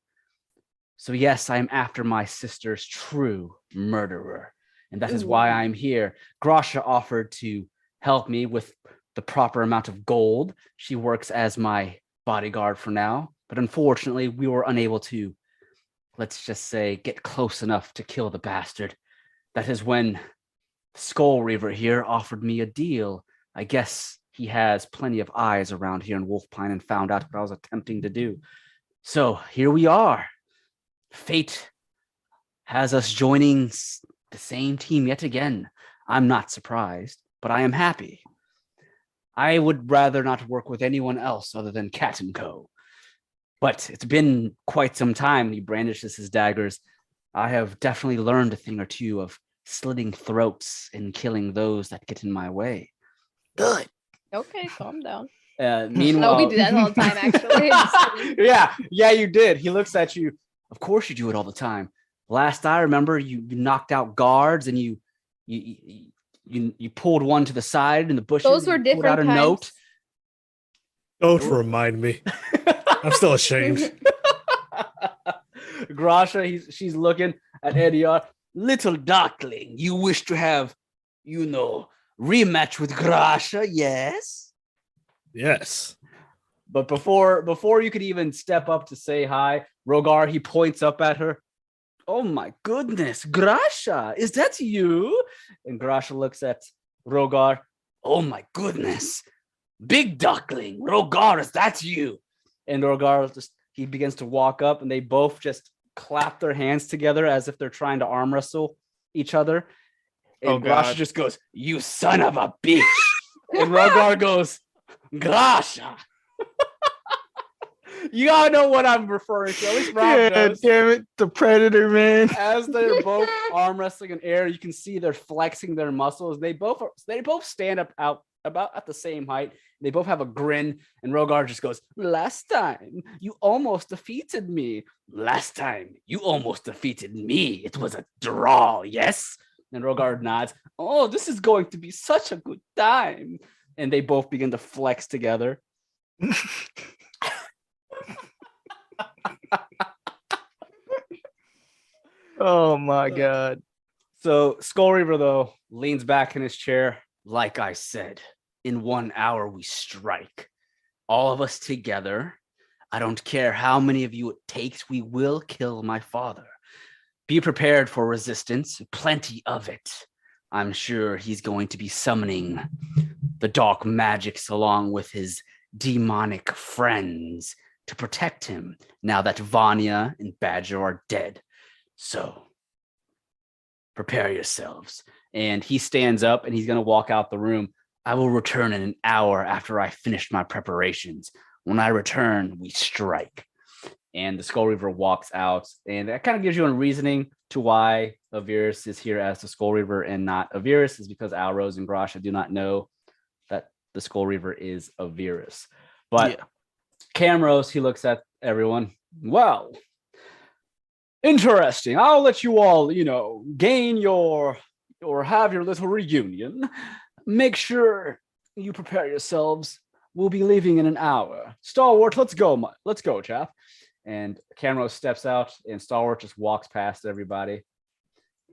So yes, I am after my sister's true murderer, and that is why I'm here. Grasha offered to help me with the proper amount of gold. She works as my bodyguard for now, but unfortunately, we were unable to, let's just say, get close enough to kill the bastard. That is when Skull Reaver here offered me a deal. I guess he has plenty of eyes around here in Wolfpine and found out what I was attempting to do. So here we are. Fate has us joining the same team yet again. I'm not surprised, but I am happy. I would rather not work with anyone else other than Cat & Co. But it's been quite some time. He brandishes his daggers. I have definitely learned a thing or two of slitting throats and killing those that get in my way. Good. Okay, calm down. Meanwhile, Oh, we do that all the time, actually. Just kidding. yeah, you did. He looks at you. Of course, you do it all the time. Last I remember, you knocked out guards and you pulled one to the side in the bushes. Those were pulled out different a times. note. Don't remind me. I'm still ashamed. Grasha, she's looking at Edeyar. Little Darkling, you wish to have, rematch with Grasha, yes? Yes. But before you could even step up to say hi, Rogar, he points up at her. Oh my goodness, Grasha, is that you? And Grasha looks at Rogar. Oh my goodness, Big Duckling, Rogar, is that you? And Rogar he begins to walk up, and they both just clap their hands together as if they're trying to arm wrestle each other. And Grasha just goes, "You son of a bitch!" And Rogar goes, "Grasha." You gotta know what I'm referring to. At least Rob knows. Damn it, the Predator, man. As they're both arm wrestling in air, you can see they're flexing their muscles. They both stand up out about at the same height. They both have a grin, and Rogar just goes, "Last time you almost defeated me. Last time you almost defeated me. It was a draw, yes?" And Rogar nods. "Oh, this is going to be such a good time." And they both begin to flex together. Oh my god. So Skull Reaver, though, leans back in his chair. Like I said, in 1 hour we strike. All of us together. I don't care how many of you it takes. We will kill my father. Be prepared for resistance. Plenty of it. I'm sure he's going to be summoning the dark magics along with his demonic friends to protect him now that Vanya and Badger are dead. So prepare yourselves. And he stands up and he's going to walk out the room. I will return in an hour after I finish my preparations. When I return, we strike. And the Skull Reaver walks out. And that kind of gives you a reasoning to why Avirus is here as the Skull Reaver and not Avirus, is because Alrose and Grasha do not know that the Skull Reaver is Avirus. But Camrose, he looks at everyone. Well, interesting. I'll let you all, gain or have your little reunion. Make sure you prepare yourselves. We'll be leaving in an hour. Stalwart, let's go, chap. And Camrose steps out, and Stalwart just walks past everybody,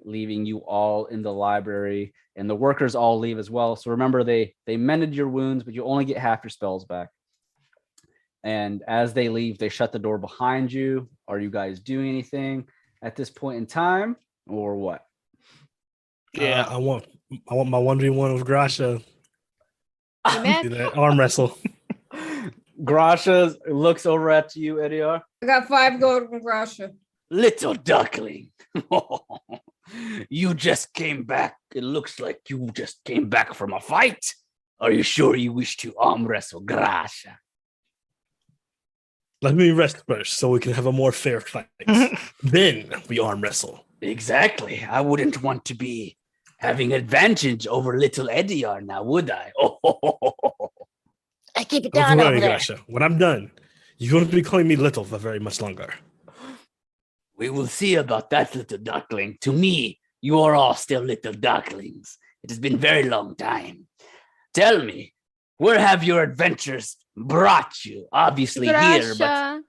leaving you all in the library. And the workers all leave as well. So remember, they mended your wounds, but you only get half your spells back. And as they leave, they shut the door behind you. Are you guys doing anything at this point in time, or what? Yeah, I want my 1v1 with Grasha. Amen. Do that arm wrestle. Grasha looks over at you, Edeyar. I got 5 gold from Grasha. Little duckling. You just came back. It looks like you just came back from a fight. Are you sure you wish to arm wrestle Grasha? Let me rest first so we can have a more fair fight. Then we arm wrestle. Exactly. I wouldn't want to be having advantage over little Edeyar now, would I? I keep it Don't down over worry, there. Grasha. When I'm done, you won't be calling me little for very much longer. We will see about that, little duckling. To me, you are all still little ducklings. It has been a very long time. Tell me, where have your adventures brought you? Obviously here, but Grasha,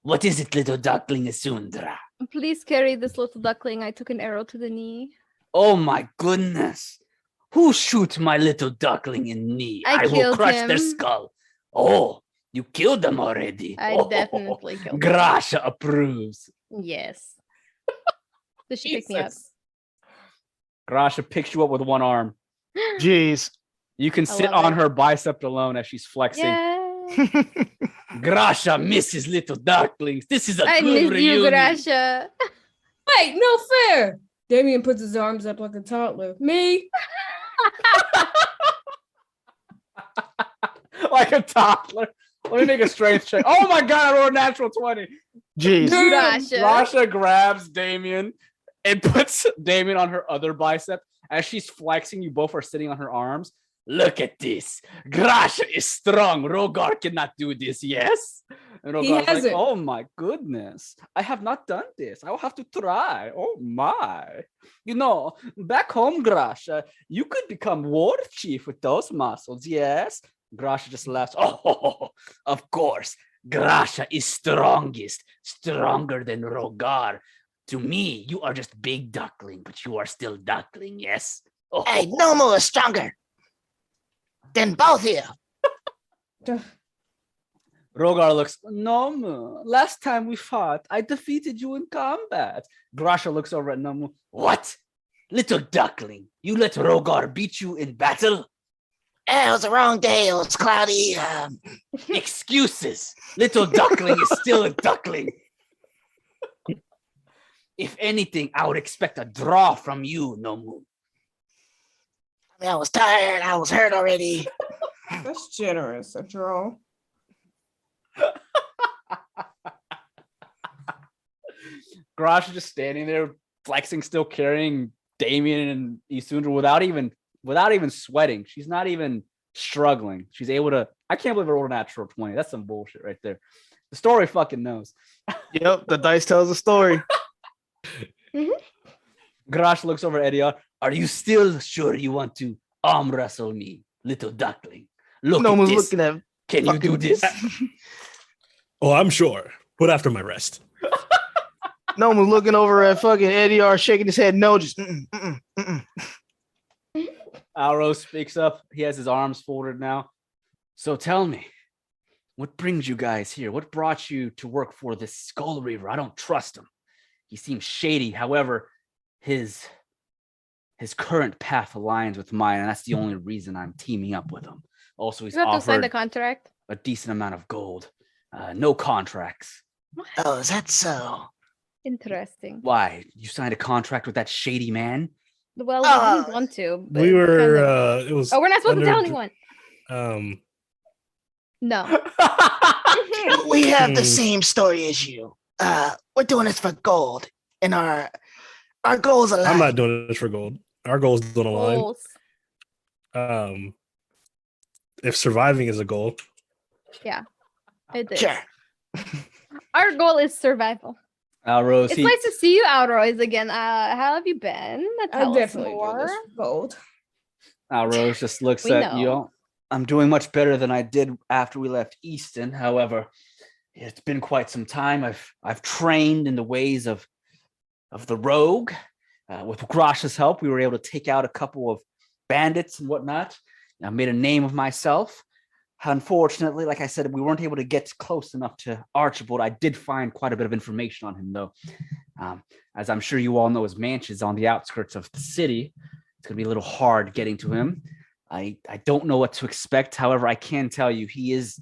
what is it, little duckling Isundra? please carry this little duckling. I took an arrow to the knee. Oh my goodness. Who shoot my little duckling in knee? I will killed crush him. their skull. Oh, you killed them already. I definitely killed him. Grasha approves. Yes. Does she pick me up? Jesus. Grasha picks you up with one arm. Jeez. You can I sit love on it. her bicep alone as she's flexing. Yeah. Grasha misses little ducklings. This is a I good miss you, reunion. Grasha. Wait, no fair. Damien puts his arms up like a toddler. Me? Like a toddler. Let me make a strength check. Oh my god, I rolled a natural 20. Jeez. Grasha. Grasha grabs Damien and puts Damien on her other bicep. As she's flexing, you both are sitting on her arms. Look at this. Grasha is strong. Rogar cannot do this, yes? And He Rogar's like, hasn't. oh my goodness. I have not done this. I will have to try. Oh my. You know, back home, Grasha, you could become war chief with those muscles, yes? Grasha just laughs. Oh, of course. Grasha is strongest, stronger than Rogar. To me, you are just big duckling, but you are still duckling, yes? Oh. Hey, Nomu is stronger than both of you. Rogar looks, Nomu, last time we fought, I defeated you in combat. Grasha looks over at Nomu. What? Little duckling, you let Rogar beat you in battle? It was the wrong day. It was cloudy. Excuses. Little duckling is still a duckling. If anything, I would expect a draw from you, Nomu. I mean, I was tired. I was hurt already. That's generous. A draw. Grasha just standing there, flexing, still carrying Damien and Isundra without even sweating. She's not even struggling. She's able to. I can't believe I rolled a natural 20. That's some bullshit right there. The story fucking knows. Yep, the dice tells the story. Grasha looks over at Edeyar. Are you still sure you want to arm wrestle me, little duckling? Look No at one's this. looking at. Can you do fucking- this? Oh, I'm sure. But after my rest. No one's looking over at fucking Edeyar, shaking his head. No, just. Alro speaks up. He has his arms folded now. So tell me, what brings you guys here? What brought you to work for this Skull Reaver? I don't trust him. He seems shady. However, his current path aligns with mine, and that's the only reason I'm teaming up with him. Also, he's You have to sign the offered contract. a decent amount of gold. No contracts. Oh, is that so? Interesting. Why? You signed a contract with that shady man? Well, we didn't want to. but We were kind of- it was Oh, we're not supposed to tell under- anyone. No. We have the Hmm. same story as you. We're doing this for gold, and our goals align. I'm not doing this for gold. Our goals don't align. Goals. If surviving is a goal, It is. Sure. Our goal is survival. Alros, It's nice to see you, Alroys, again. How have you been? I Tell us definitely do more. this for gold. Alros just looks We at know. you. I'm doing much better than I did after we left Easton. However, it's been quite some time. I've trained in the ways of the rogue. With Grasha's help, we were able to take out a couple of bandits and whatnot. I made a name of myself. Unfortunately, like I said, we weren't able to get close enough to Archibald. I did find quite a bit of information on him, though. As I'm sure you all know, his mansion's on the outskirts of the city. It's going to be a little hard getting to him. I don't know what to expect. However, I can tell you he is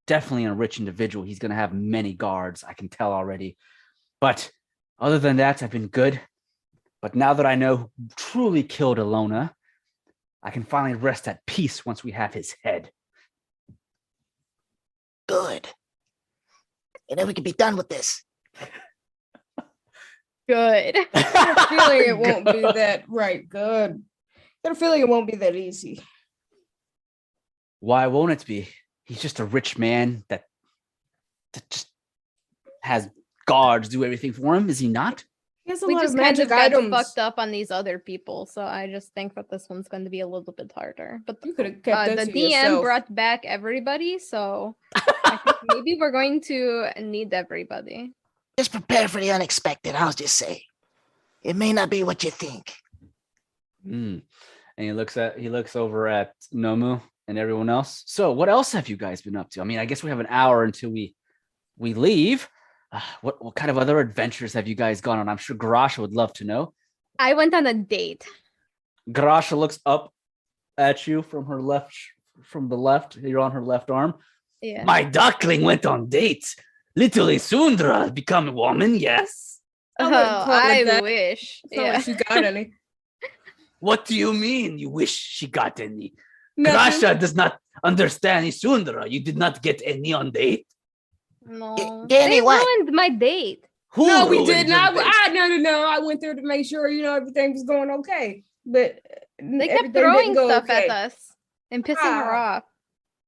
definitely a rich individual. He's going to have many guards, I can tell already. But other than that, I've been good. But now that I know who truly killed Alona, I can finally rest at peace once we have his head. Good. And then we can be done with this. Good. I have a feeling it won't be that right. Good. Got a feeling it won't be that easy. Why won't it be? He's just a rich man that just has guards do everything for him, is he not? He has a We lot just of kind magic of got items. fucked up on these other people, so I just think that this one's going to be a little bit harder. But You could have kept that the to DM yourself. brought back everybody, so I think maybe we're going to need everybody. Just prepare for the unexpected. I'll just say, it may not be what you think. And he looks over at Nomu and everyone else. So what else have you guys been up to? I mean, I guess we have an hour until we leave. What kind of other adventures have you guys gone on? I'm sure Grasha would love to know. I went on a date. Grasha looks up at you from the left. You're on her left arm. Yeah. My duckling went on dates. Little Isundra has become a woman, yes? Oh, wouldn't call it I that. wish. It's not Yeah. like she got any. What do you mean you wish she got any? Nothing. Grasha does not understand Isundra. You did not get any on date? No. Danny, They what? ruined my date. Who No, we ruined did your not. date? No. I went there to make sure everything was going okay. But They kept everything throwing didn't go stuff okay. at us and pissing her Ah. off.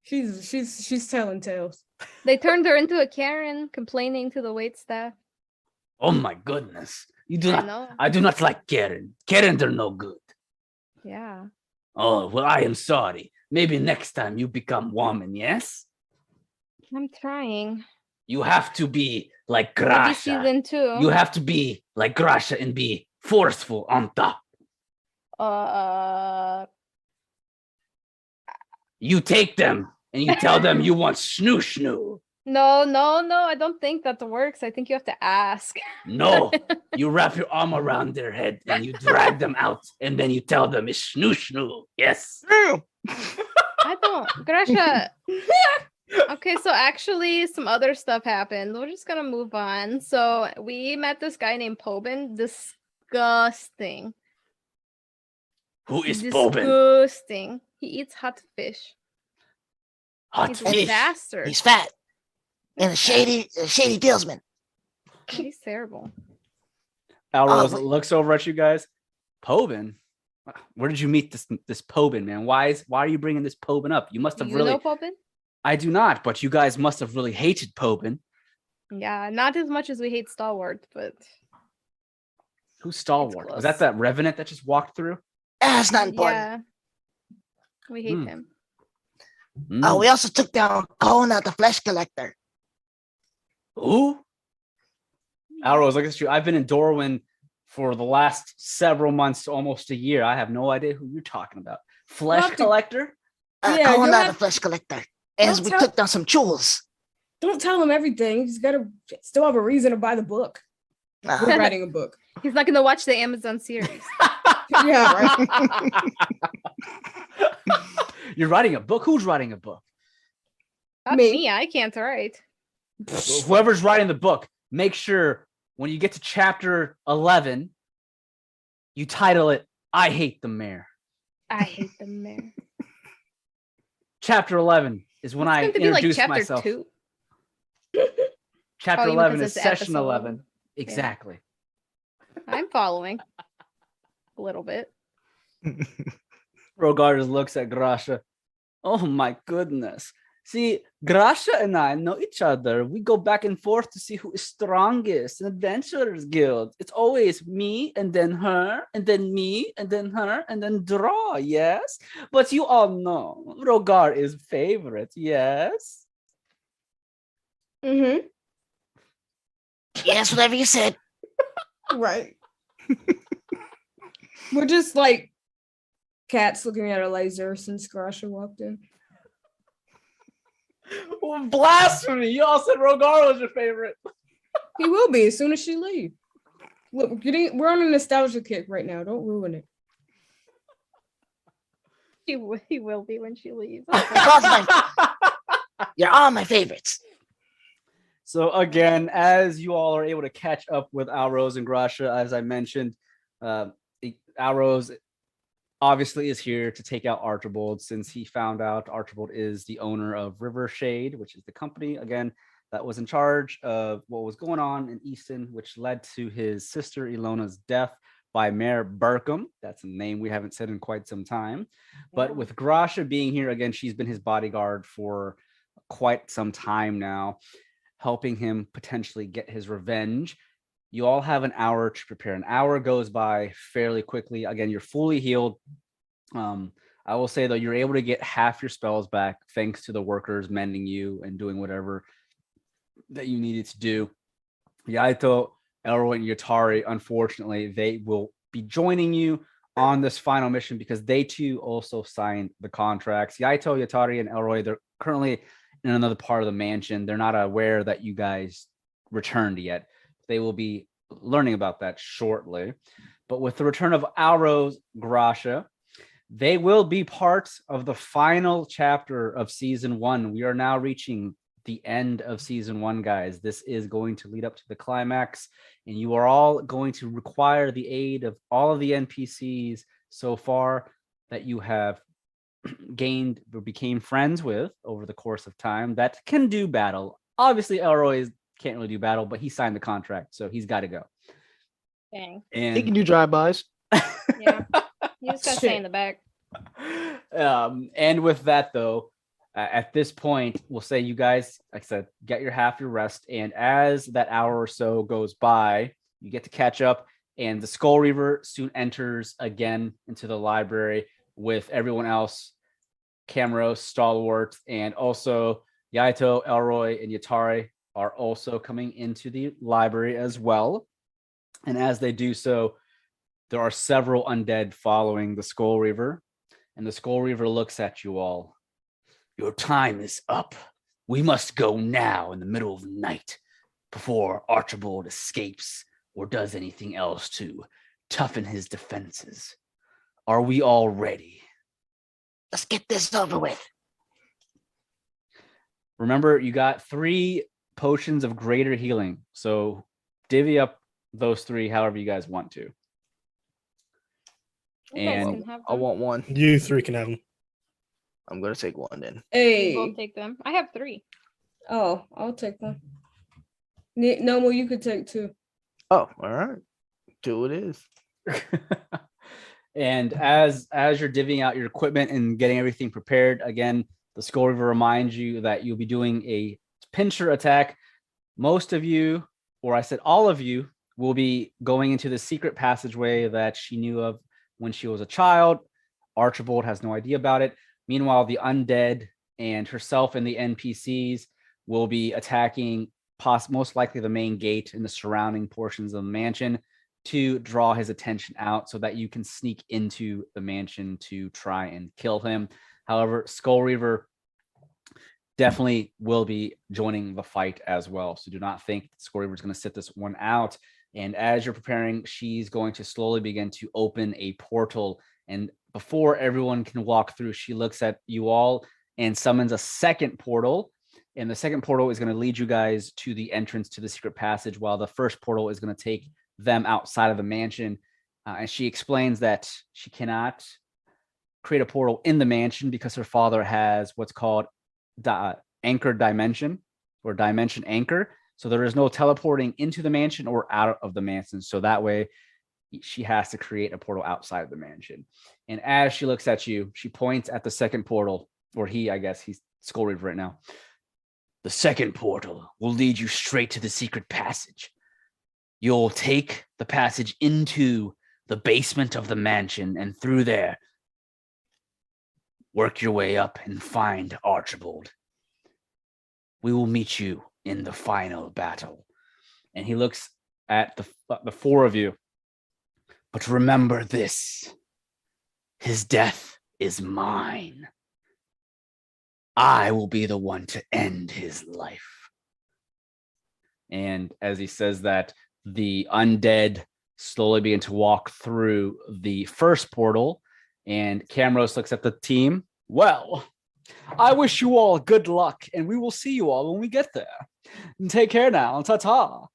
She's telling tales. They turned her into a Karen, complaining to the waitstaff. Oh my goodness. You do I not. know. I do not like Karen. Karens are no good. Yeah. Oh, well, I am sorry. Maybe next time you become woman, yes? I'm trying. You have to be like Maybe Grasha. season 2. You have to be like Grasha and be forceful on top. You take them and you tell them you want snoo snoo. No, I don't think that works. I think you have to ask. No, you wrap your arm around their head and you drag them out and then you tell them it's snoo snoo. Yes. I don't. Grasha. Okay, so actually some other stuff happened. We're just gonna move on. So we met this guy named Pobin. Disgusting. Who is Bobin? Disgusting. He eats hot fish. Hot He's a fish. bastard. He's fat and a shady dealsman. He's terrible. Alrose wait. looks over at you guys. Pobin? Where did you meet this Pobin, man? Why are you bringing this Pobin up? You must have You really. know Pobin? I do not, but you guys must have really hated Pobin. Yeah, not as much as we hate Stalwart, but Who's Stalwart? close. Was that Revenant that just walked through? That's not important. yeah, we hate Hmm. him. We also took down Kona, the flesh collector. Who? Alrose, look at you. I've been in Dorwyn for the last several months, almost a year. I have no idea who you're talking about. Flesh Nothing. collector? Yeah, Kona, you the have- flesh collector. As Don't we tell- took down some jewels. Don't tell him everything. He's got to still have a reason to buy the book. We're writing a book. He's not gonna watch the Amazon series. Yeah, right. You're writing a book? Who's writing a book? Not Me. me. I can't write. Whoever's writing the book, make sure when you get to chapter 11, you title it, I Hate the Mayor. I hate the mayor. Chapter 11 is when I It's going to be like introduce chapter myself. 2. Chapter Oh, 11 because is it's session episode 11. Exactly. I'm following a little bit. Rogar just looks at Grasha. Oh my goodness. See, Grasha and I know each other. We go back and forth to see who is strongest in Adventurers Guild. It's always me and then her and then me and then her and then draw, yes? But you all know Rogar is favorite, yes? Mm-hmm. Yes, whatever you said. Right. We're just like cats looking at a laser since Grasha walked in. Blasphemy! You all said Rogar was your favorite. He will be as soon as she leaves. Look, we're on a nostalgia kick right now. Don't ruin it. He will be when she leaves. You're all my favorites. So again, as you all are able to catch up with Alrose and Grasha, as I mentioned, Alrose obviously is here to take out Archibald since he found out Archibald is the owner of River Shade, which is the company, again, that was in charge of what was going on in Easton, which led to his sister Ilona's death by Mayor Burkham. That's a name we haven't said in quite some time. But with Grasha being here, again, she's been his bodyguard for quite some time now, helping him potentially get his revenge. You all have an hour to prepare. An hour goes by fairly quickly. Again, you're fully healed. I will say, though, you're able to get half your spells back thanks to the workers mending you and doing whatever that you needed to do. Yaito, Elroy, and Yatari, unfortunately, they will be joining you on this final mission because they too also signed the contracts. Yaito, Yatari, and Elroy, they're currently in another part of the mansion. They're not aware that you guys returned yet. They will be learning about that shortly. But with the return of Alros, Grasha, they will be part of the final chapter of season 1. We are now reaching the end of season 1, guys. This is going to lead up to the climax, and you are all going to require the aid of all of the NPCs so far that you have gained or became friends with over the course of time that can do battle. Obviously, Elroy can't really do battle, but he signed the contract, so he's got to go. Dang. And He can do drive-bys. Yeah. You just gotta stay in the back. And with that, though, at this point, we'll say you guys, like I said, get your half your rest. And as that hour or so goes by, you get to catch up. And the Skull Reaver soon enters again into the library with everyone else, Camrose, Stalwart, and also Yaito, Elroy, and Yatari are also coming into the library as well. And as they do so, there are several undead following the Skull Reaver, and the Skull Reaver looks at you all. Your time is up. We must go now in the middle of the night before Archibald escapes or does anything else to toughen his defenses. Are we all ready? Let's get this over with. Remember, you got 3 potions of greater healing, so divvy up those 3 however you guys want to. You guys And can have I them. want one. You 3 can have them. I'm gonna take one then. You Hey. both take them. I have 3. Oh, I'll take one. Nomu, you could take 2. Oh, all right. 2 it is. And as you're divvying out your equipment and getting everything prepared, again, the Skull Reaver reminds you that you'll be doing a pincher attack. Most of you, or I said all of you, will be going into the secret passageway that she knew of when she was a child. Archibald has no idea about it. Meanwhile, the undead and herself and the NPCs will be attacking most likely the main gate and the surrounding portions of the mansion to draw his attention out so that you can sneak into the mansion to try and kill him. However, Skull Reaver definitely will be joining the fight as well. So do not think Skull Reaver is going to sit this one out. And as you're preparing, she's going to slowly begin to open a portal. And before everyone can walk through, she looks at you all and summons a second portal. And the second portal is going to lead you guys to the entrance to the secret passage, while the first portal is going to take them outside of the mansion. And she explains that she cannot create a portal in the mansion because her father has what's called anchor dimension or dimension anchor. So there is no teleporting into the mansion or out of the mansion. So that way she has to create a portal outside of the mansion. And as she looks at you, she points at the second portal, or I guess he's Skull Reaver right now. The second portal will lead you straight to the secret passage. You'll take the passage into the basement of the mansion, and through there, work your way up and find Archibald. We will meet you in the final battle. And he looks at the 4 of you. But remember this, his death is mine. I will be the one to end his life. And as he says that, the undead slowly begin to walk through the first portal, and Camrose looks at the team. Well, I wish you all good luck, and we will see you all when we get there. And take care now. Ta-ta.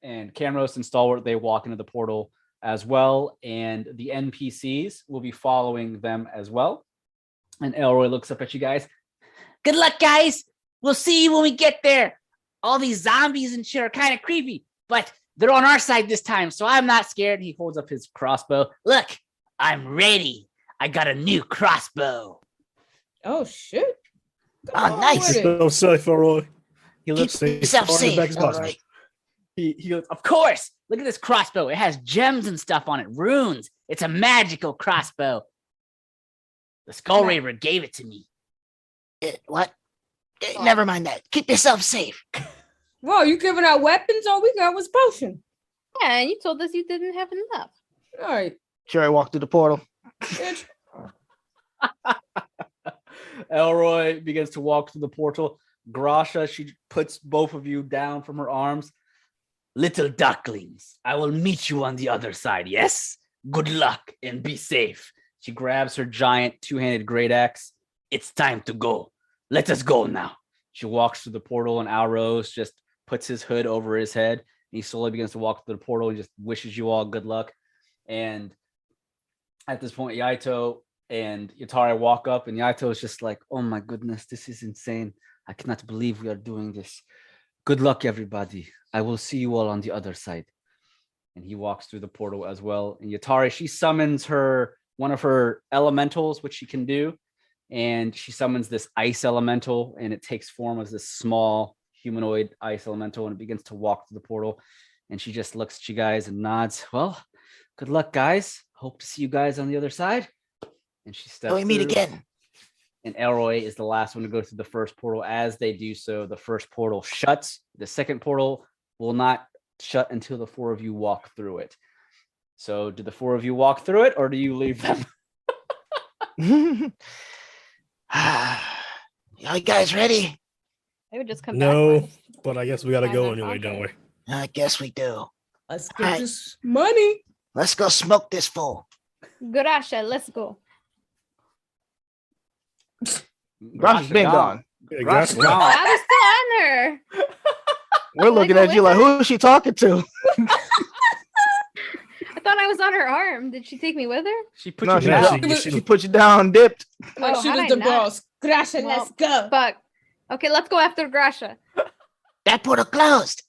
And Camrose and Stalwart, they walk into the portal as well, and the NPCs will be following them as well. And Elroy looks up at you guys. Good luck, guys. We'll see you when we get there. All these zombies and shit are kind of creepy, but they're on our side this time, so I'm not scared. He holds up his crossbow. Look, I'm ready. I got a new crossbow. Oh shit. Oh, nice. with it. So silly for Roy. He Keep looks. yourself far in the safe. back as possible. Elroy. He goes. Of course. Look at this crossbow. It has gems and stuff on it, runes. It's a magical crossbow. The Skull Reaver gave it to me. What? Never mind that. Keep yourself safe. Whoa, you giving out weapons? All we got was potion. Yeah, and you told us you didn't have enough. All right. Sherry walked through the portal. Bitch. Elroy begins to walk through the portal. Grasha, she puts both of you down from her arms. Little ducklings, I will meet you on the other side, yes? Good luck and be safe. She grabs her giant two-handed great axe. It's time to go. Let us go now. She walks through the portal, and Alrose just puts his hood over his head. He slowly begins to walk through the portal and just wishes you all good luck. And at this point, Yaito and Yatari walk up, and Yaito is just like, oh my goodness, this is insane. I cannot believe we are doing this. Good luck, everybody. I will see you all on the other side. And he walks through the portal as well. And Yatari, she summons one of her elementals, which she can do. And she summons this ice elemental, and it takes form as this small humanoid ice elemental, and it begins to walk through the portal. And she just looks at you guys and nods. Well, good luck, guys. Hope to see you guys on the other side. And she steps Till we meet through. again. And Elroy is the last one to go through the first portal. As they do so, the first portal shuts. The second portal will not shut until the four of you walk through it. So do the four of you walk through it, or do you leave them? You guys ready? They would just come No, backwards. but I guess we gotta Sign go that anyway, don't we? contract. I guess we do. Let's get Alright. this money. Let's go smoke this fool. Grasha, let's go. Grasha's been gone. Yeah, Grasha's exactly. gone. I was still on there. We're looking go at you with like, who is she talking to? I thought I was on her arm. Did she take me with her? She put No, you she, down. she put you down, dipped. Like Oh, she how'd was I the not? boss. Grasha, Well, let's go. Fuck. Okay, let's go after Grasha. That portal closed.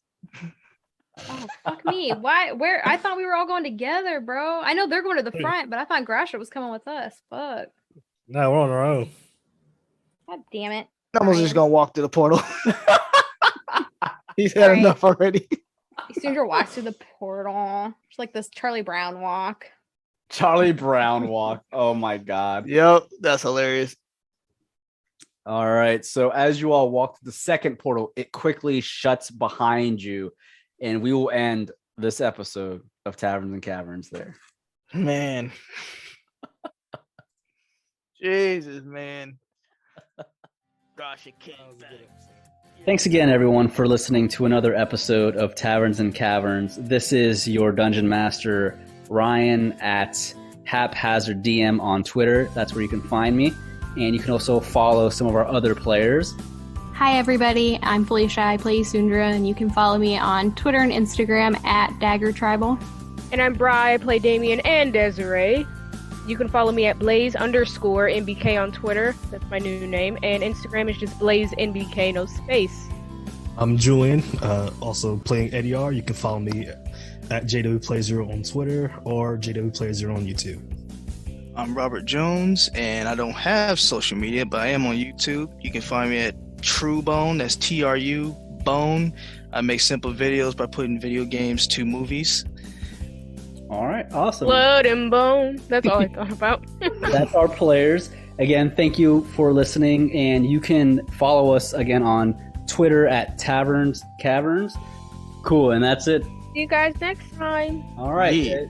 Oh, fuck me. Why? Where? I thought we were all going together, bro. I know they're going to the front, but I thought Grasha was coming with us. Fuck. No, we're on our own. God damn it. I'm just Ryan. gonna walk through the portal. He's had Alright. enough already. Isundra walks through the portal. It's like this Charlie Brown walk. Charlie Brown walk. Oh my God. Yep, that's hilarious. All right. So as you all walk to the second portal, it quickly shuts behind you, and we will end this episode of Taverns and Caverns there. Man. Jesus, man. Gosh, it can't. Thanks again, everyone, for listening to another episode of Taverns and Caverns. This is your Dungeon Master, Ryan, at Haphazard DM on Twitter. That's where you can find me. And you can also follow some of our other players. Hi everybody, I'm Felicia, I play Isundra, and you can follow me on Twitter and Instagram at Dagger Tribal. And I'm Bri, I play Damien and Desiree. You can follow me at Blaze_NBK on Twitter. That's my new name. And Instagram is just BlazeNBK, no space. I'm Julian, also playing Edeyar. You can follow me at JWPlay0 on Twitter or JWPlay0 on YouTube. I'm Robert Jones, and I don't have social media, but I am on YouTube. You can find me at TrueBone, that's TRU Bone. I make simple videos by putting video games to movies. All right. Awesome. Blood and bone. That's all I thought about. That's our players. Again, thank you for listening. And you can follow us again on Twitter at Taverns Caverns. Cool. And that's it. See you guys next time. All right. Yeah.